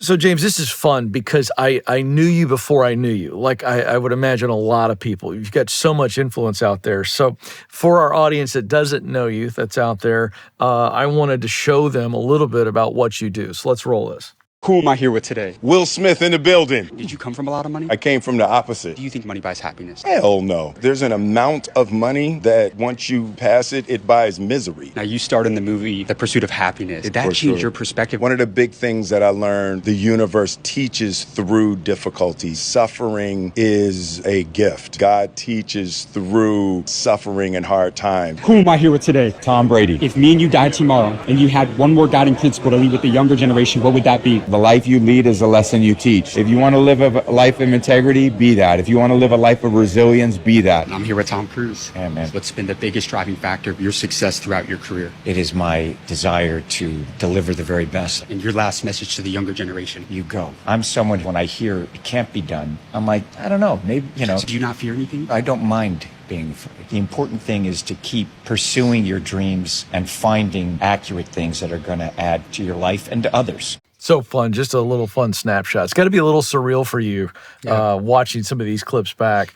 So, James, this is fun because I knew you before I knew you. Like I would imagine a lot of people. You've got so much influence out there. So for our audience that doesn't know you, that's out there, I wanted to show them a little bit about what you do. So let's roll this. Who am I here with today? Will Smith in the building. Did you come from a lot of money? I came from the opposite. Do you think money buys happiness? Hell no. There's an amount of money that once you pass it, it buys misery. Now, you starred in the movie The Pursuit of Happiness. Did that For change sure. your perspective? One of the big things that I learned, the universe teaches through difficulty. Suffering is a gift. God teaches through suffering and hard times. Who am I here with today? Tom Brady. If me and you died tomorrow and you had one more guiding principle to leave with the younger generation, what would that be? The life you lead is the lesson you teach. If you want to live a life of integrity, be that. If you want to live a life of resilience, be that. I'm here with Tom Cruise. Yeah, man. What's been the biggest driving factor of your success throughout your career? It is my desire to deliver the very best. And your last message to the younger generation? You go. I'm someone, when I hear it can't be done, I'm like, I don't know, maybe, So do you not fear anything? I don't mind being afraid. The important thing is to keep pursuing your dreams and finding accurate things that are going to add to your life and to others. So fun, just a little fun snapshot. It's got to be a little surreal for you watching some of these clips back.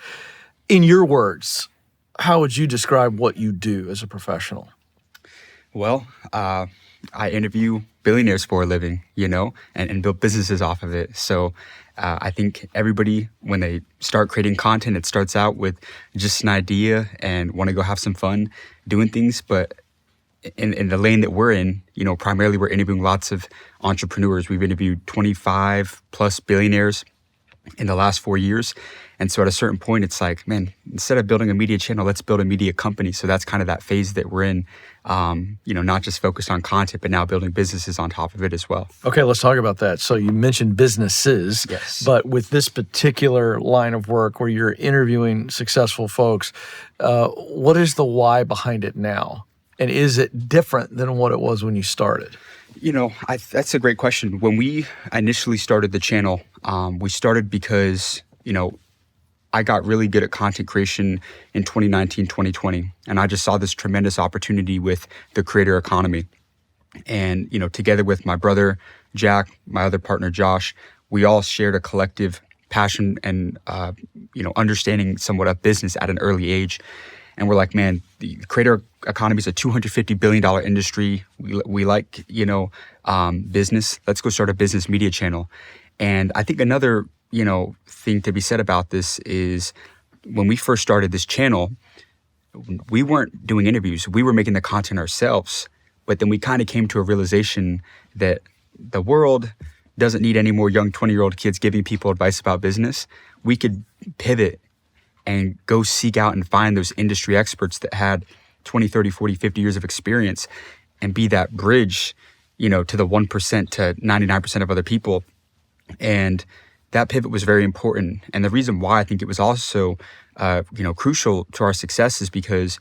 In your words, how would you describe what you do as a professional? Well, I interview billionaires for a living, and build businesses off of it. So I think everybody, when they start creating content, it starts out with just an idea and want to go have some fun doing things. But in the lane that we're in, primarily we're interviewing lots of entrepreneurs. We've interviewed 25 plus billionaires in the last 4 years. And so at a certain point, it's like, man, instead of building a media channel, let's build a media company. So that's kind of that phase that we're in, not just focused on content, but now building businesses on top of it as well. Okay, let's talk about that. So you mentioned businesses, yes, but with this particular line of work where you're interviewing successful folks, what is the why behind it now? And is it different than what it was when you started? That's a great question. When we initially started the channel, we started because, I got really good at content creation in 2019, 2020. And I just saw this tremendous opportunity with the creator economy. And, together with my brother, Jack, my other partner, Josh, we all shared a collective passion and, understanding somewhat of business at an early age. And we're like, man, the creator economy is a $250 billion industry. We like, business. Let's go start a business media channel. And I think another, thing to be said about this is when we first started this channel, we weren't doing interviews. We were making the content ourselves. But then we kind of came to a realization that the world doesn't need any more young 20-year-old kids giving people advice about business. We could pivot and go seek out and find those industry experts that had 20, 30, 40, 50 years of experience and be that bridge, to the 1% to 99% of other people. And that pivot was very important. And the reason why I think it was also, crucial to our success is because,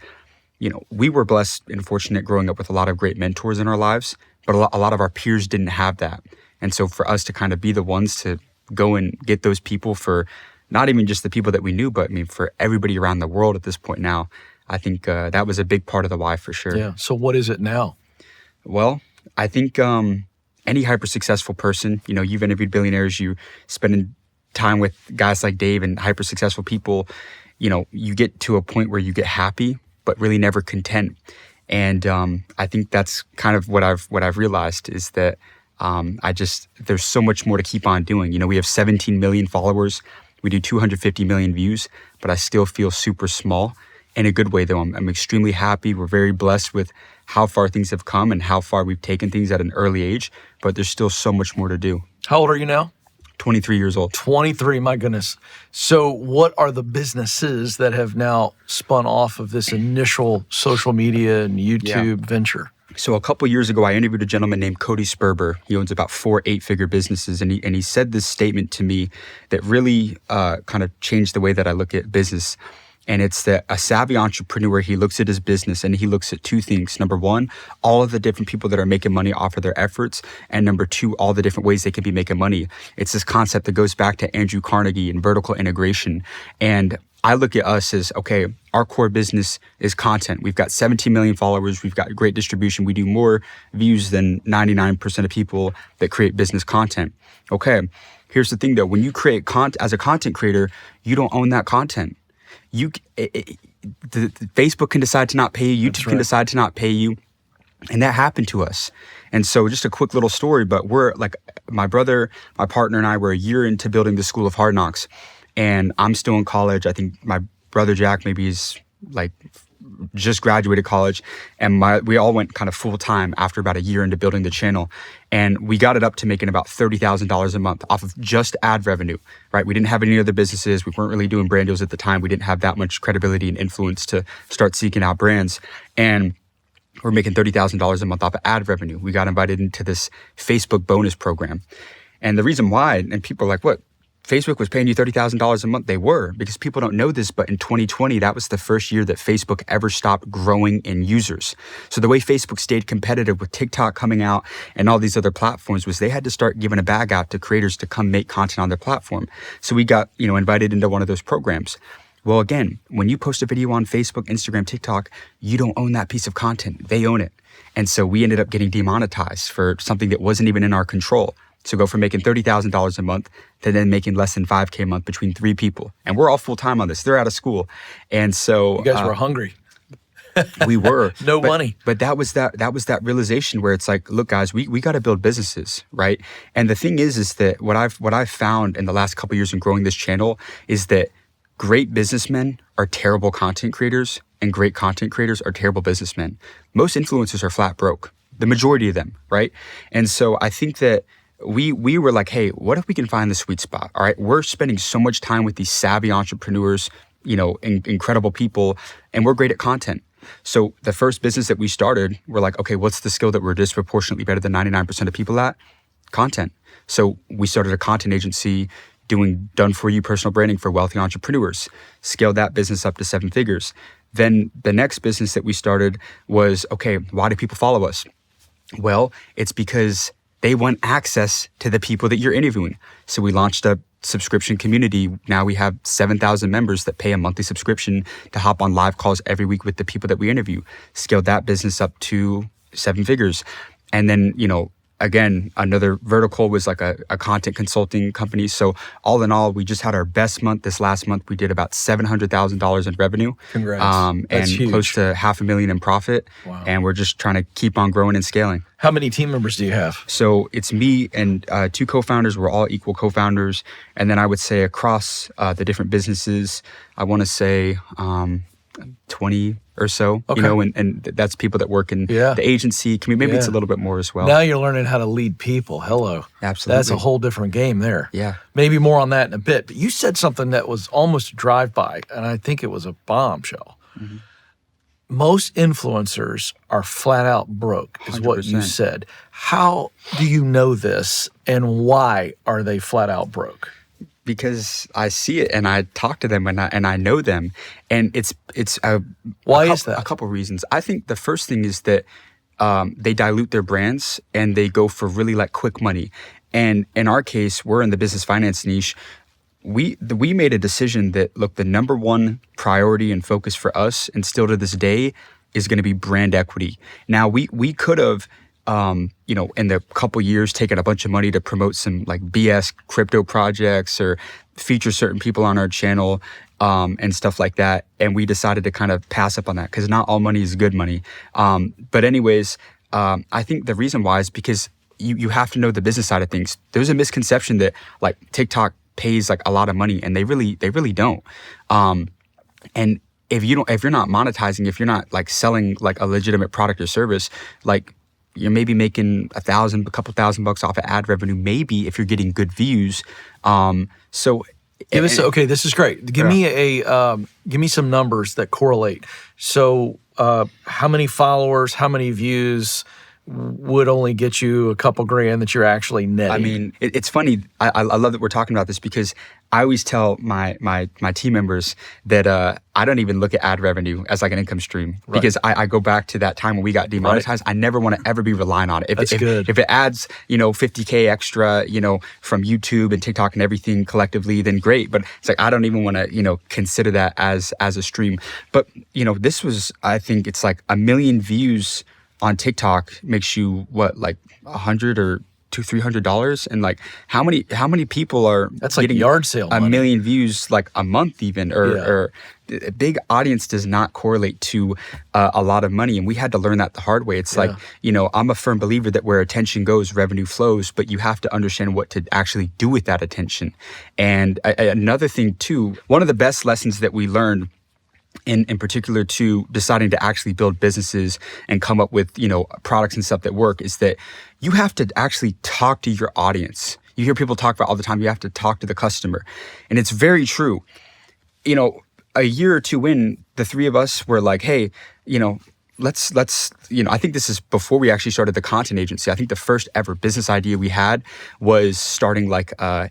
we were blessed and fortunate growing up with a lot of great mentors in our lives, but a lot of our peers didn't have that. And so for us to kind of be the ones to go and get those people for not even just the people that we knew, but for everybody around the world at this point now, I think that was a big part of the why for sure. Yeah. So what is it now? Well, I think any hyper successful person, you've interviewed billionaires, you spending time with guys like Dave and hyper successful people, you get to a point where you get happy, but really never content. And I think that's kind of what I've realized is that there's so much more to keep on doing. We have 17 million followers. We do 250 million views, but I still feel super small in a good way, though. I'm extremely happy. We're very blessed with how far things have come and how far we've taken things at an early age, but there's still so much more to do. How old are you now? 23 years old. 23, my goodness. So what are the businesses that have now spun off of this initial social media and YouTube venture? So a couple years ago, I interviewed a gentleman named Cody Sperber. He owns about 4 8-figure businesses. And he said this statement to me that really kind of changed the way that I look at business. And it's that a savvy entrepreneur, he looks at his business and he looks at two things. Number one, all of the different people that are making money off of their efforts. And number two, all the different ways they can be making money. It's this concept that goes back to Andrew Carnegie and vertical integration. And I look at us as, okay, our core business is content. We've got 17 million followers. We've got great distribution. We do more views than 99% of people that create business content. Okay, here's the thing though. When you create content as a content creator, you don't own that content. Facebook can decide to not pay you. YouTube can decide to not pay you. And that happened to us. And so just a quick little story, but we're like, my brother, my partner and I were a year into building the School of Hard Knocks. And I'm still in college. I think my brother Jack maybe is like just graduated college. And we all went kind of full time after about a year into building the channel. And we got it up to making about $30,000 a month off of just ad revenue, right? We didn't have any other businesses. We weren't really doing brand deals at the time. We didn't have that much credibility and influence to start seeking out brands. And we're making $30,000 a month off of ad revenue. We got invited into this Facebook bonus program. And the reason why, and people are like, what? Facebook was paying you $30,000 a month. They were, because people don't know this, but in 2020, that was the first year that Facebook ever stopped growing in users. So the way Facebook stayed competitive with TikTok coming out and all these other platforms was they had to start giving a bag out to creators to come make content on their platform. So we got, invited into one of those programs. Well, again, when you post a video on Facebook, Instagram, TikTok, you don't own that piece of content. They own it. And so we ended up getting demonetized for something that wasn't even in our control. So go from making $30,000 a month to then making less than $5,000 a month between 3 people. And we're all full-time on this. They're out of school. And so you guys were hungry. We were. Money. But that was that realization where it's like, look, guys, we got to build businesses, right? And the thing is that what I've found in the last couple of years in growing this channel is that great businessmen are terrible content creators and great content creators are terrible businessmen. Most influencers are flat broke, the majority of them, right? And so I think that we were like, hey, what if we can find the sweet spot? All right, we're spending so much time with these savvy entrepreneurs, incredible people, and we're great at content. So the first business that we started, we're like, okay, what's the skill that we're disproportionately better than 99% of people at? Content. So we started a content agency doing done-for-you personal branding for wealthy entrepreneurs, scaled that business up to 7 figures. Then the next business that we started was, okay, why do people follow us? Well, it's because they want access to the people that you're interviewing. So we launched a subscription community. Now we have 7,000 members that pay a monthly subscription to hop on live calls every week with the people that we interview. Scaled that business up to 7 figures. And then, again, another vertical was like a content consulting company. So all in all, we just had our best month. This last month, we did about $700,000 in revenue. Congrats. And huge. Close to $500,000 in profit. Wow. And we're just trying to keep on growing and scaling. How many team members do you have? So it's me and 2 co-founders. We're all equal co-founders. And then I would say across the different businesses, I want to say 20 or so, Okay. And that's people that work in Yeah. the agency. Maybe it's a little bit more as well. Now you're learning how to lead people. Hello. Absolutely. That's a whole different game there. Yeah. Maybe more on that in a bit. But you said something that was almost a drive-by, and I think it was a bombshell. Mm-hmm. Most influencers are flat out broke, is what you 100%. said. How do you know this, and why are they flat out broke? Because I see it and I talk to them and I know them, and it's Why is that? A couple reasons. I think the first thing is that they dilute their brands and they go for really like quick money. And in our case, we're in the business finance niche. We made a decision that, look, the number one priority and focus for us, and still to this day, is going to be brand equity. Now we could have. In the couple years, taken a bunch of money to promote some like BS crypto projects or feature certain people on our channel and stuff like that. And we decided to kind of pass up on that because not all money is good money. But anyways, I think the reason why is because you have to know the business side of things. There's a misconception that like TikTok pays like a lot of money, and they really don't. And if you're not monetizing, if you're not like selling like a legitimate product or service, like you're maybe making a couple $1,000 off of ad revenue, maybe if you're getting good views. Okay, this is great. Give me some numbers that correlate. So, how many followers? How many views? would only get you a couple grand that you're actually netting. I mean, it's funny. I love that we're talking about this because I always tell my team members that I don't even look at ad revenue as like an income stream because I go back to that time when we got demonetized. I never want to ever be relying on it. That's good. If it adds, $50K extra, from YouTube and TikTok and everything collectively, then great. But it's like I don't even want to, consider that as a stream. But this was, I think it's like 1 million views on TikTok makes you what, like $100 or $200-$300, and like how many people are that's like getting yard sale a money. million views like a month even, or a big audience does not correlate to a lot of money, and we had to learn that the hard way. It's like I'm a firm believer that where attention goes, revenue flows, but you have to understand what to actually do with that attention. And another thing too, one of the best lessons that we learned in particular to deciding to actually build businesses and come up with, products and stuff that work is that you have to actually talk to your audience. You hear people talk about all the time, you have to talk to the customer. And it's very true. A year or two in, the three of us were like, hey, let's I think this is before we actually started the content agency. I think the first ever business idea we had was starting like a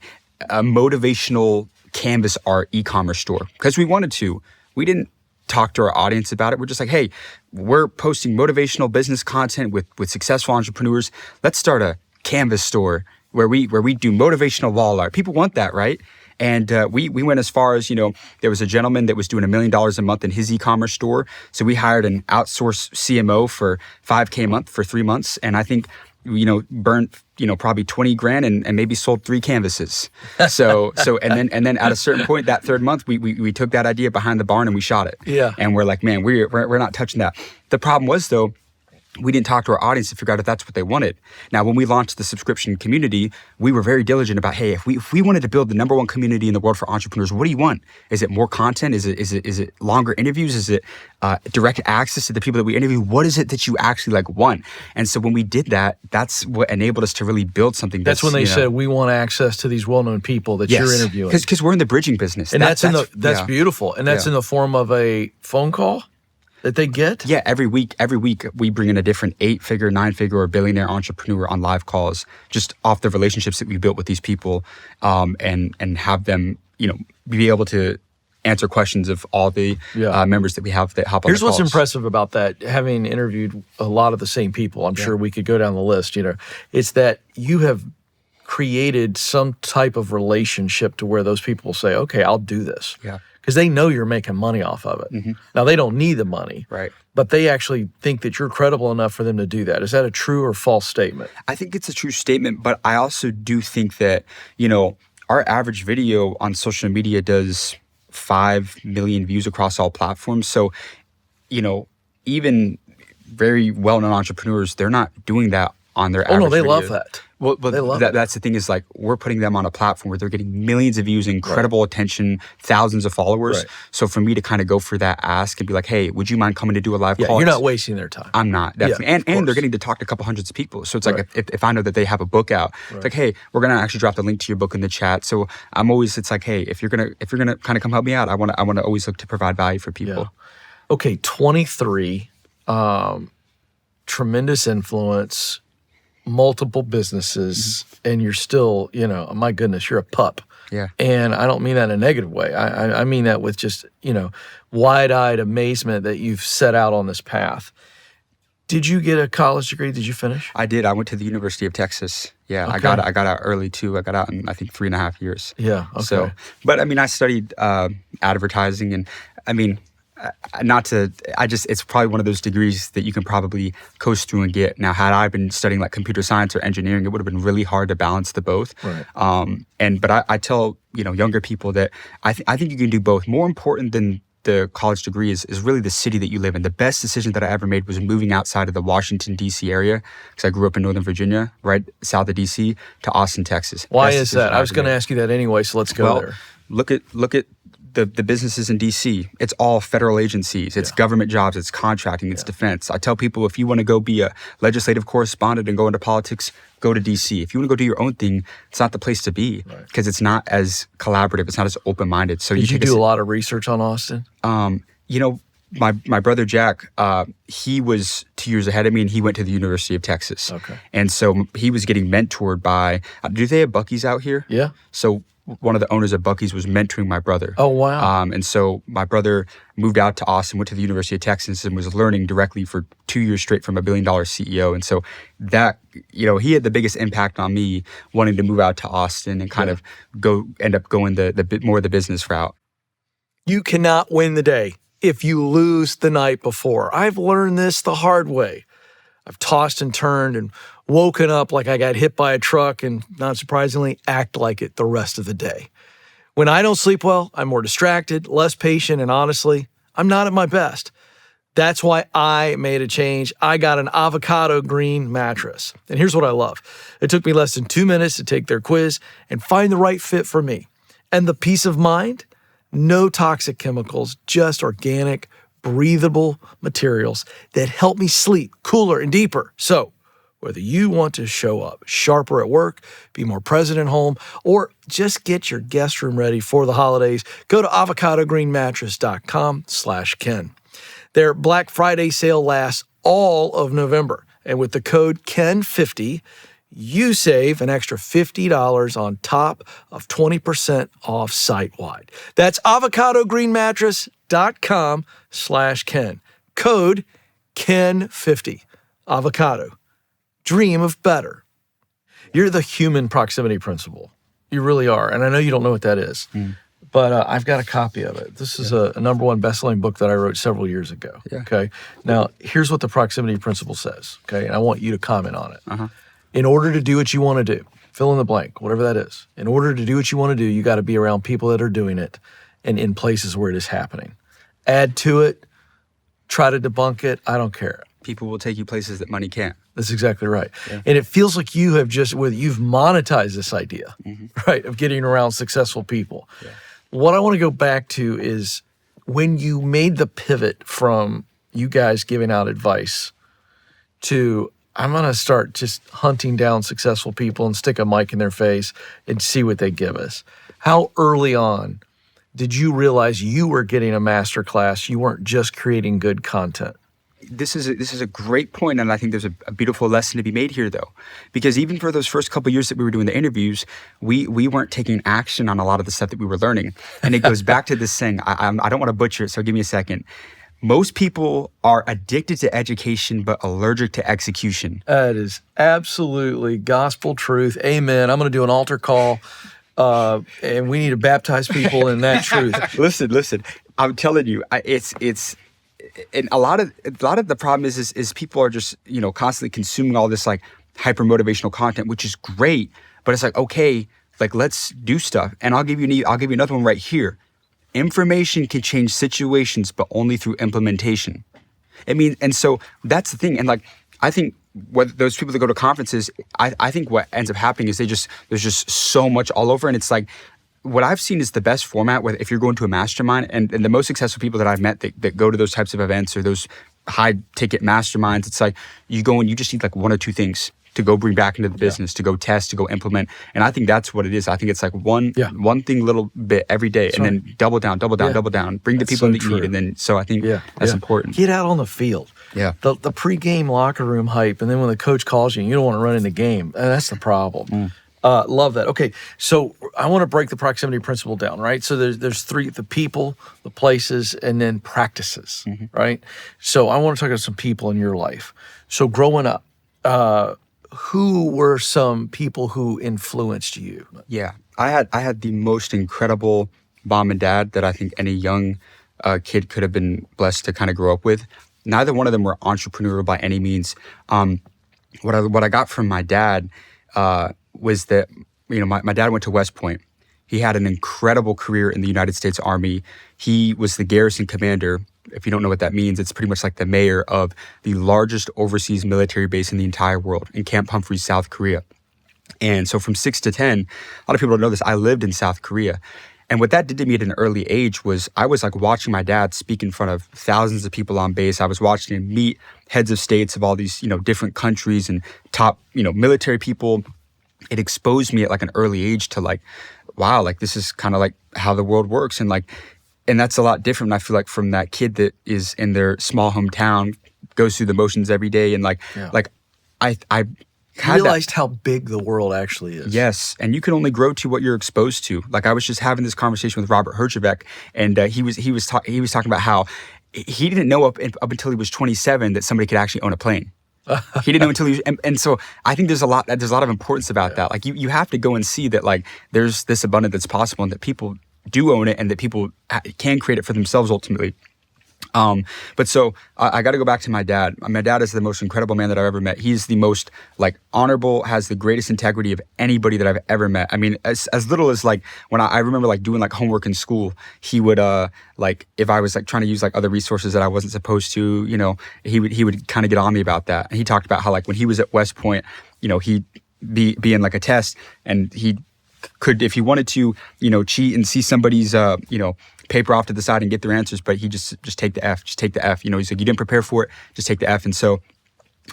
motivational canvas art e-commerce store because we wanted to. We didn't talk to our audience about it. We're just like, hey, we're posting motivational business content with successful entrepreneurs. Let's start a canvas store where we do motivational wall art. People want that, right? And we went as far as, there was a gentleman that was doing $1 million a month in his e-commerce store. So we hired an outsourced CMO for $5K a month for 3 months. And I think, burned, probably 20 grand and maybe sold 3 canvases. So and then at a certain point that third month, we took that idea behind the barn and we shot it. Yeah. And we're like, man, we're not touching that. The problem was though, we didn't talk to our audience to figure out if that's what they wanted. Now, when we launched the subscription community, we were very diligent about, hey, if we wanted to build the #1 community in the world for entrepreneurs, what do you want? Is it more content? Is it longer interviews? Is it direct access to the people that we interview? What is it that you actually want? And so when we did that, that's what enabled us to really build something. That's when they said we want access to these well-known people that you're interviewing. Because we're in the bridging business, and that's beautiful, and that's in the form of a phone call that they get? Yeah, every week we bring in a different 8-figure, 9-figure, or billionaire entrepreneur on live calls, just off the relationships that we built with these people, and have them, be able to answer questions of all the members that we have that hop on the calls. Here's what's impressive about that, having interviewed a lot of the same people. I'm sure we could go down the list. It's that you have created some type of relationship to where those people say, okay, I'll do this. Yeah. Because they know you're making money off of it. Mm-hmm. Now, they don't need the money. Right. But they actually think that you're credible enough for them to do that. Is that a true or false statement? I think it's a true statement, but I also do think that, our average video on social media does 5 million views across all platforms. So, even very well-known entrepreneurs, they're not doing that on their average video. Love that. Well, but that's the thing is like we're putting them on a platform where they're getting millions of views, incredible attention, thousands of followers. Right. So for me to kind of go for that ask and be like, hey, would you mind coming to do a live call? You're not wasting their time. I'm not, definitely. And they're getting to talk to a couple hundreds of people. So it's like if I know that they have a book out, it's like, hey, we're gonna actually drop the link to your book in the chat. So it's like, hey, if you're gonna kind of come help me out, I wanna always look to provide value for people. Yeah. Okay, 23, tremendous influence, multiple businesses, and you're still, my goodness, you're a pup. Yeah. And I don't mean that in a negative way. I mean that with just, wide-eyed amazement that you've set out on this path. Did you get a college degree? Did you finish? I did. I went to the University of Texas. Yeah, okay. I got out early too. I got out in I think 3.5 years. Yeah. Okay. So, but I studied advertising, and it's probably one of those degrees that you can probably coast through and get. Now, had I been studying like computer science or engineering, it would have been really hard to balance the both. Right. But I tell, younger people that I think you can do both. More important than the college degree is really the city that you live in. The best decision that I ever made was moving outside of the Washington, D.C. area, because I grew up in Northern Virginia, right south of D.C., to Austin, Texas. Why is that? I was going to ask you that anyway, so let's go there. Look at the businesses in DC. It's all federal agencies. It's government jobs. It's contracting. It's defense. I tell people, if you want to go be a legislative correspondent and go into politics, go to DC. If you want to go do your own thing, it's not the place to be because it's not as collaborative. It's not as open-minded. So Did you do a lot of research on Austin? my brother Jack, he was 2 years ahead of me, and he went to the University of Texas. Okay. And so he was getting mentored by. Do they have Buc-ee's out here? Yeah. So one of the owners of Buc-ee's was mentoring my brother. Oh, wow. And so my brother moved out to Austin, went to the University of Texas, and was learning directly for 2 years straight from a $1 billion CEO. And so that, he had the biggest impact on me wanting to move out to Austin and kind of end up going the bit more of the business route. You cannot win the day if you lose the night before. I've learned this the hard way. I've tossed and turned and woken up like I got hit by a truck and, not surprisingly, act like it the rest of the day. When I don't sleep well, I'm more distracted, less patient, and honestly, I'm not at my best. That's why I made a change. I got an avocado green mattress. And here's what I love. It took me less than 2 minutes to take their quiz and find the right fit for me. And the peace of mind? No toxic chemicals, just organic, breathable materials that help me sleep cooler and deeper. So, whether you want to show up sharper at work, be more present at home, or just get your guest room ready for the holidays, go to avocadogreenmattress.com/Ken. Their Black Friday sale lasts all of November. And with the code KEN50, you save an extra $50 on top of 20% off site-wide. That's avocadogreenmattress.com/Ken. Code KEN50. Avocado. Dream of better. You're the human proximity principle. You really are. And I know you don't know what that is, but I've got a copy of it. This is a #1 best-selling book that I wrote several years ago. Yeah. Okay. Now, here's what the proximity principle says. Okay. And I want you to comment on it. In order to do what you want to do, fill in the blank, whatever that is. In order to do what you want to do, you got to be around people that are doing it and in places where it is happening. Add to it, try to debunk it. I don't care. People will take you places that money can't. That's exactly right. Yeah. And it feels like you have you've monetized this idea, right, of getting around successful people. Yeah. What I want to go back to is when you made the pivot from you guys giving out advice to I'm going to start just hunting down successful people and stick a mic in their face and see what they give us. How early on did you realize you were getting a master class? You weren't just creating good content. This is a great point, and I think there's a beautiful lesson to be made here, though, because even for those first couple of years that we were doing the interviews, we weren't taking action on a lot of the stuff that we were learning, and it goes back to this thing. I don't want to butcher it, so give me a second. Most people are addicted to education but allergic to execution. That is absolutely gospel truth. Amen. I'm going to do an altar call, and we need to baptize people in that truth. Listen. I'm telling you, it's. And a lot of the problem is people are just constantly consuming all this like hyper motivational content, which is great, but it's like, okay, like let's do stuff. And I'll give you another one right here. Information can change situations, but only through implementation. And so that's the thing. And like, I think what those people that go to conferences, I think what ends up happening is there's just so much all over. And it's like, what I've seen is the best format if you're going to a mastermind, and the most successful people that I've met that go to those types of events or those high ticket masterminds, it's like you go and you just need like one or two things to go bring back into the business, to go test, to go implement. And I think that's what it is. I think it's like one thing little bit every day, and then double down, double down, bring the people that you need. And then, so I think that's important. Get out on the field. Yeah. The pregame locker room hype, and then when the coach calls you, you don't want to run in the game. And that's the problem. Love that. Okay, so I want to break the proximity principle down, right? So there's three: the people, the places, and then practices, right? So I want to talk about some people in your life. So growing up, who were some people who influenced you? Yeah, I had the most incredible mom and dad that I think any young kid could have been blessed to kind of grow up with. Neither one of them were entrepreneurial by any means. What I got from my dad was that, my dad went to West Point. He had an incredible career in the United States Army. He was the garrison commander. If you don't know what that means, it's pretty much like the mayor of the largest overseas military base in the entire world, in Camp Humphreys, South Korea. And so from 6 to 10, a lot of people don't know this, I lived in South Korea. And what that did to me at an early age was I was like watching my dad speak in front of thousands of people on base. I was watching him meet heads of states of all these, different countries and top, military people. It exposed me at like an early age to like, wow, like this is kind of like how the world works. And like, And that's a lot different, I feel like, from that kid that is in their small hometown, goes through the motions every day. And I had realized how big the world actually is. Yes, and you can only grow to what you're exposed to. Like, I was just having this conversation with Robert Herjavec, and he was talking about how he didn't know up until he was 27 that somebody could actually own a plane. He didn't know until he was, and so I think there's a lot of importance about that. Like, you have to go and see that, like, there's this abundance that's possible, and that people do own it, and that people can create it for themselves ultimately. But so I got to go back to my dad. My dad is the most incredible man that I've ever met. He's the most, like, honorable, has the greatest integrity of anybody that I've ever met. I mean, as little as, like, when I remember, like, doing, like, homework in school, he would, like, if I was, like, trying to use, like, other resources that I wasn't supposed to, you know, he would kind of get on me about that. And he talked about how, like, when he was at West Point, you know, he'd be in, like, a test, and he could, if he wanted to, you know, cheat and see somebody's, you know, paper off to the side and get their answers, but he just take the F, you know. He's like, you didn't prepare for it, just take the F. And so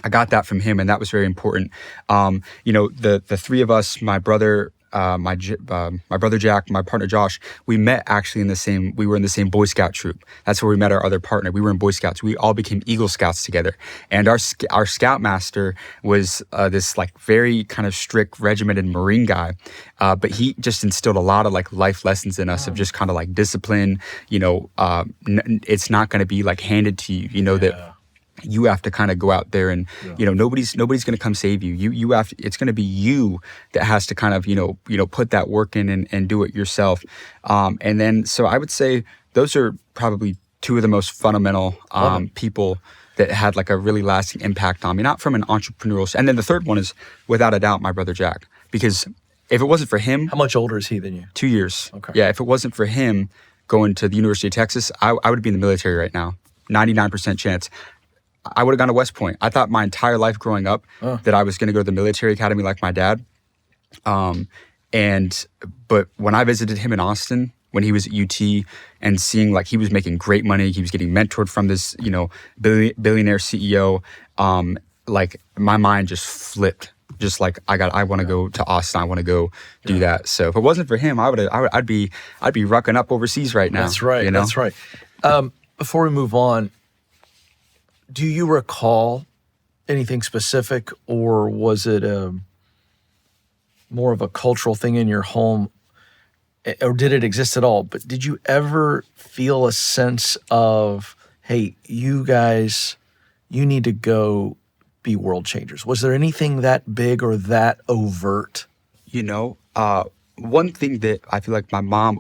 I got that from him, and that was very important. You know, the three of us, my brother, my brother Jack, my partner Josh, we met actually we were in the same Boy Scout troop. That's where we met our other partner. We were in Boy Scouts. We all became Eagle Scouts together. And our scoutmaster was this, like, very kind of strict, regimented Marine guy. But he just instilled a lot of, like, life lessons in us of just kind of, like, discipline. You know, it's not going to be, like, handed to you. You know that you have to kind of go out there and, you know, nobody's going to come save you. You have to, it's going to be you that has to kind of, you know, put that work in and do it yourself. And then, so I would say those are probably two of the most fundamental people that had, like, a really lasting impact on me, not from an entrepreneurial. And then the third one is, without a doubt, my brother Jack, because if it wasn't for him. How much older is he than you? 2 years. Okay. Yeah. If it wasn't for him going to the University of Texas, I would be in the military right now. 99% chance. I would have gone to West Point. I thought my entire life growing up that I was going to go to the military academy like my dad. But when I visited him in Austin, when he was at UT, and seeing, like, he was making great money, he was getting mentored from this, you know, billionaire CEO, like, my mind just flipped. Just like, I want to go to Austin. I want to go do that. So if it wasn't for him, I'd be rucking up overseas right now. That's right. You know? That's right. Before we move on, do you recall anything specific, or was it more of a cultural thing in your home, or did it exist at all? But did you ever feel a sense of, hey, you guys, you need to go be world changers? Was there anything that big or that overt? You know, one thing that I feel like my mom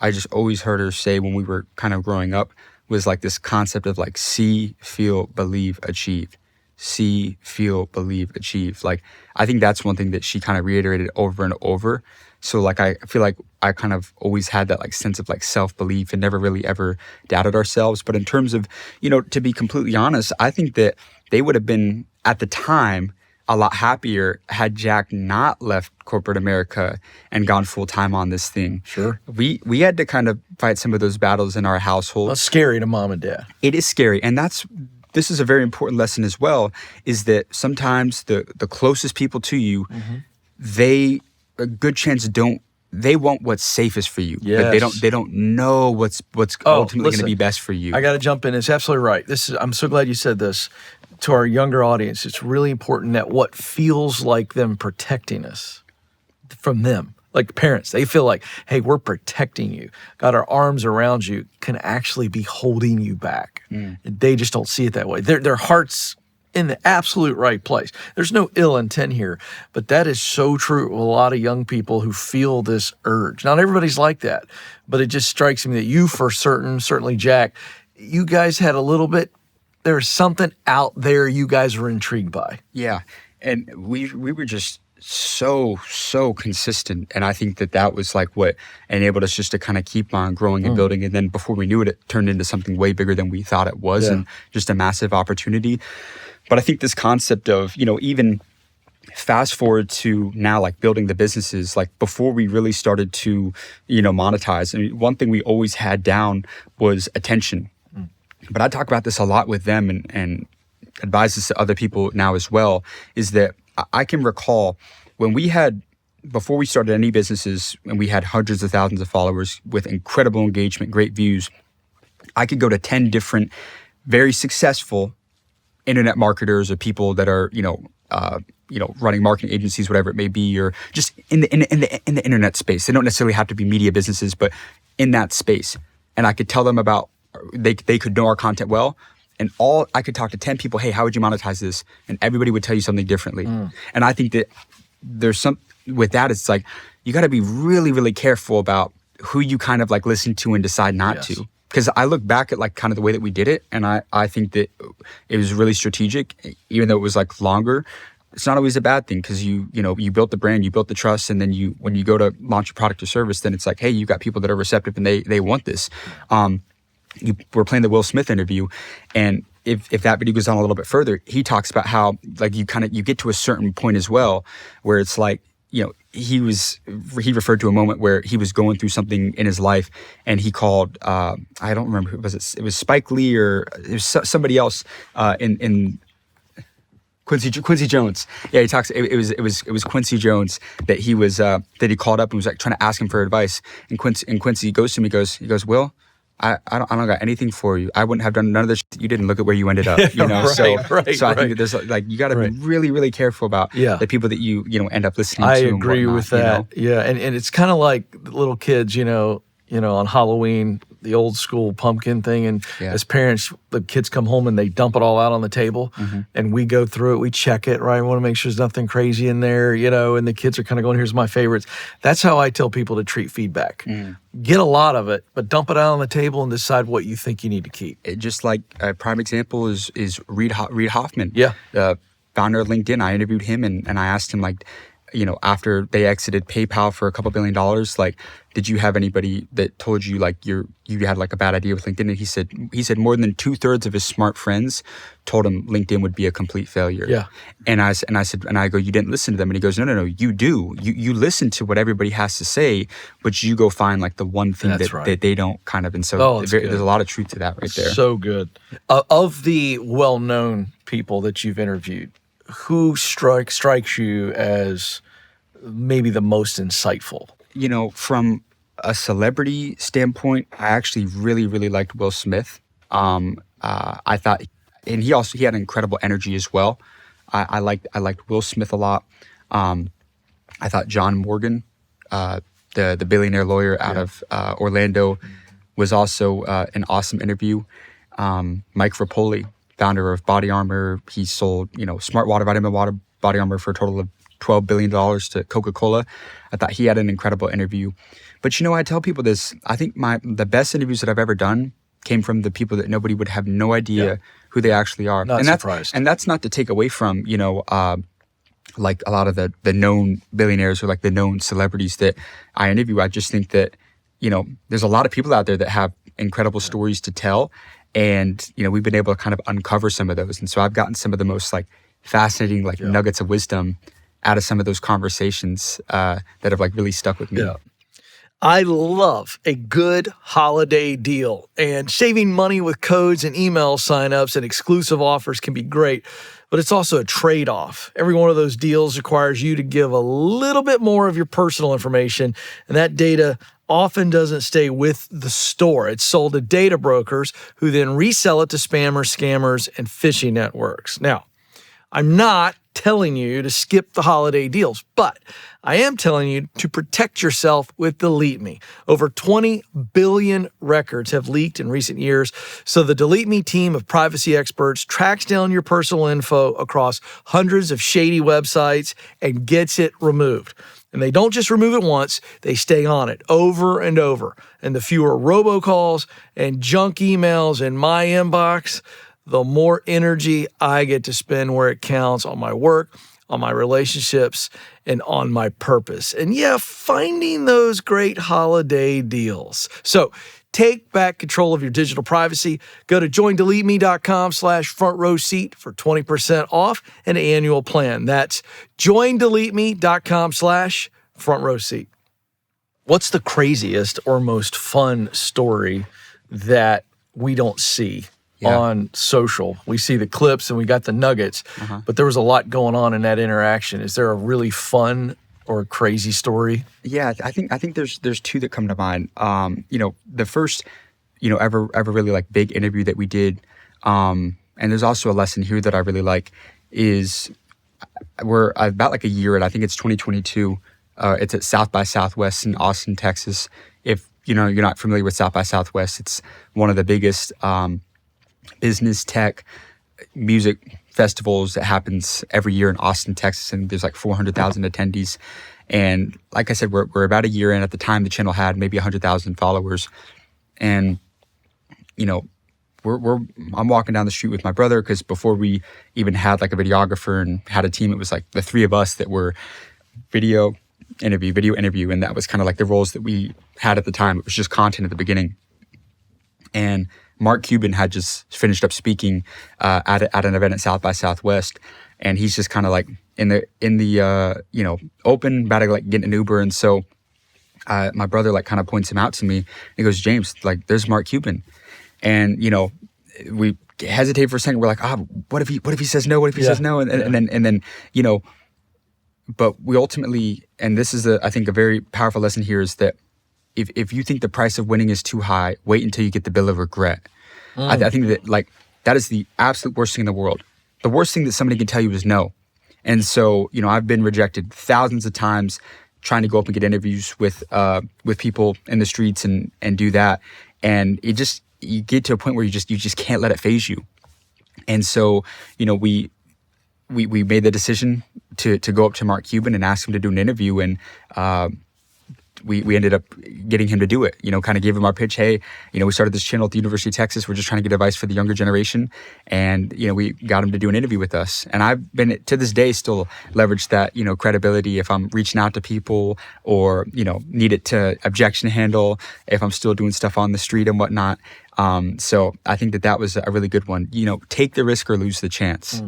I just always heard her say when we were kind of growing up was, like, this concept of, like, see, feel, believe, achieve. See, feel, believe, achieve. Like, I think that's one thing that she kind of reiterated over and over. So, like, I feel like I kind of always had that, like, sense of, like, self-belief and never really ever doubted ourselves. But in terms of, you know, to be completely honest, I think that they would have been, at the time, a lot happier had Jack not left corporate America and gone full time on this thing. Sure. We had to kind of fight some of those battles in our household. That's scary to mom and dad. It is scary. And this is a very important lesson as well, is that sometimes the closest people to you, they, a good chance they want what's safest for you. Yes. But they don't know what's ultimately going to be best for you. I got to jump in. It's absolutely right. I'm so glad you said this. To our younger audience, it's really important that what feels like them protecting us from them, like parents, they feel like, hey, we're protecting you, got our arms around you, can actually be holding you back. They just don't see it that way. Their heart's in the absolute right place. There's no ill intent here, but that is so true with a lot of young people who feel this urge. Not everybody's like that, but it just strikes me that you, for certain, certainly Jack, you guys had a little bit. There's something out there you guys were intrigued by. Yeah. And we were just so consistent. And I think that was, like, what enabled us just to kind of keep on growing and building. And then before we knew it, it turned into something way bigger than we thought it was, and just a massive opportunity. But I think this concept of, you know, even fast forward to now, like, building the businesses, like, before we really started to, you know, monetize. I mean, one thing we always had down was attention. But I talk about this a lot with them and advise this to other people now as well, is that I can recall when we had before we started any businesses, and we had hundreds of thousands of followers with incredible engagement, great views, I could go to 10 different very successful internet marketers or people that are, running marketing agencies, whatever it may be, or just in the internet space. They don't necessarily have to be media businesses, but in that space. And I could tell them about, they could know our content well. And I could talk to 10 people, hey, how would you monetize this? And everybody would tell you something differently. And I think that there's with that, it's like, you got to be really, really careful about who you kind of like listen to and decide not to. Because I look back at like kind of the way that we did it, and I think that it was really strategic, even though it was like longer. It's not always a bad thing, because you built the brand, you built the trust, and then when you go to launch a product or service, then it's like, hey, you got people that are receptive and they want this. We're playing the Will Smith interview, and if that video goes on a little bit further, he talks about how like you get to a certain point as well where it's like, he referred to a moment where he was going through something in his life, and he called I don't remember who it was. It was Spike Lee, or it was somebody else in Quincy Jones. Yeah, he talks. It was Quincy Jones that he called up and was like trying to ask him for advice. And Quincy goes to him. He goes, Will, I don't got anything for you. I wouldn't have done none of this shit you didn't. Look at where you ended up. Right, so I think that there's like, you got to be really, really careful about the people that you end up listening to. I agree with that. Yeah, and it's kind of like little kids, on Halloween, the old school pumpkin thing. And as parents, the kids come home and they dump it all out on the table, and we go through it, we check it, right? We want to make sure there's nothing crazy in there, and the kids are kind of going, here's my favorites. That's how I tell people to treat feedback. Get a lot of it, but dump it out on the table and decide what you think you need to keep. Just like a prime example is Reid Hoffman. Yeah. Founder of LinkedIn. I interviewed him and I asked him, like, after they exited PayPal for a couple $2 billion, like, did you have anybody that told you like you had like a bad idea with LinkedIn? And he said more than 2/3 of his smart friends told him LinkedIn would be a complete failure. Yeah. And I go, you didn't listen to them? And he goes, no, you do. You listen to what everybody has to say, but you go find like the one thing that they don't kind of. And so there's a lot of truth to that right there. So good. Of the well-known people that you've interviewed, who strikes you as maybe the most insightful? From a celebrity standpoint, I actually really, really liked Will Smith. I thought, and he had incredible energy as well. I liked Will Smith a lot. I thought John Morgan, the billionaire lawyer out of Orlando, was also an awesome interview. Mike Rapoli, founder of Body Armor, he sold smart water, vitamin body armor for a total of $12 billion to Coca-Cola. I thought he had an incredible interview. But I tell people this, I think the best interviews that I've ever done came from the people that nobody would have no idea who they actually are. Not surprised. And that's not to take away from, like a lot of the known billionaires or like the known celebrities that I interview. I just think that, there's a lot of people out there that have incredible stories to tell. And, we've been able to kind of uncover some of those. And so I've gotten some of the most like fascinating like nuggets of wisdom out of some of those conversations that have like really stuck with me. Yeah. I love a good holiday deal, and saving money with codes and email signups and exclusive offers can be great, but it's also a trade-off. Every one of those deals requires you to give a little bit more of your personal information, and that data often doesn't stay with the store. It's sold to data brokers who then resell it to spammers, scammers, and phishing networks. Now, I'm not telling you to skip the holiday deals, but I am telling you to protect yourself with Delete Me. Over 20 billion records have leaked in recent years, so the Delete Me team of privacy experts tracks down your personal info across hundreds of shady websites and gets it removed. And they don't just remove it once, they stay on it over and over. And the fewer robocalls and junk emails in my inbox, the more energy I get to spend where it counts, on my work, on my relationships, and on my purpose. And finding those great holiday deals. So take back control of your digital privacy. Go to joindeleteme.com/front-row-seat for 20% off an annual plan. That's joindeleteme.com/front-row-seat. What's the craziest or most fun story that we don't see on social? We see the clips and we got the nuggets, but there was a lot going on in that interaction. Is there a really fun or a crazy story? Yeah, I think there's two that come to mind. The first, ever really like big interview that we did, and there's also a lesson here that I really like is we're about like a year in. I think it's 2022. It's at South by Southwest in Austin, Texas. If you're not familiar with South by Southwest, it's one of the biggest business tech music festivals that happens every year in Austin, Texas, and there's like 400,000 attendees. And like I said, we're about a year in. At the time, the channel had maybe 100,000 followers, and I'm walking down the street with my brother, because before we even had like a videographer and had a team, it was like the three of us that were video interview, and that was kind of like the roles that we had at the time. It was just content at the beginning. And Mark Cuban had just finished up speaking at an event at South by Southwest, and he's just kind of like in the open, about to like get an Uber, and so my brother like kind of points him out to me. He goes, "James, like there's Mark Cuban," and we hesitate for a second. We're like, what if he says no? What if he says no? And then but we ultimately, and this is I think a very powerful lesson here, is that if you think the price of winning is too high, wait until you get the bill of regret. I think that like that is the absolute worst thing in the world. The worst thing that somebody can tell you is no. And so, I've been rejected thousands of times trying to go up and get interviews with people in the streets and do that. And you get to a point where you just can't let it faze you. And so, we made the decision to go up to Mark Cuban and ask him to do an interview, and we ended up getting him to do it. Kind of gave him our pitch. Hey, we started this channel at the University of Texas. We're just trying to get advice for the younger generation, and we got him to do an interview with us. And I've been to this day still leverage that credibility if I'm reaching out to people or need it to objection handle if I'm still doing stuff on the street and whatnot. So I think that was a really good one. Take the risk or lose the chance.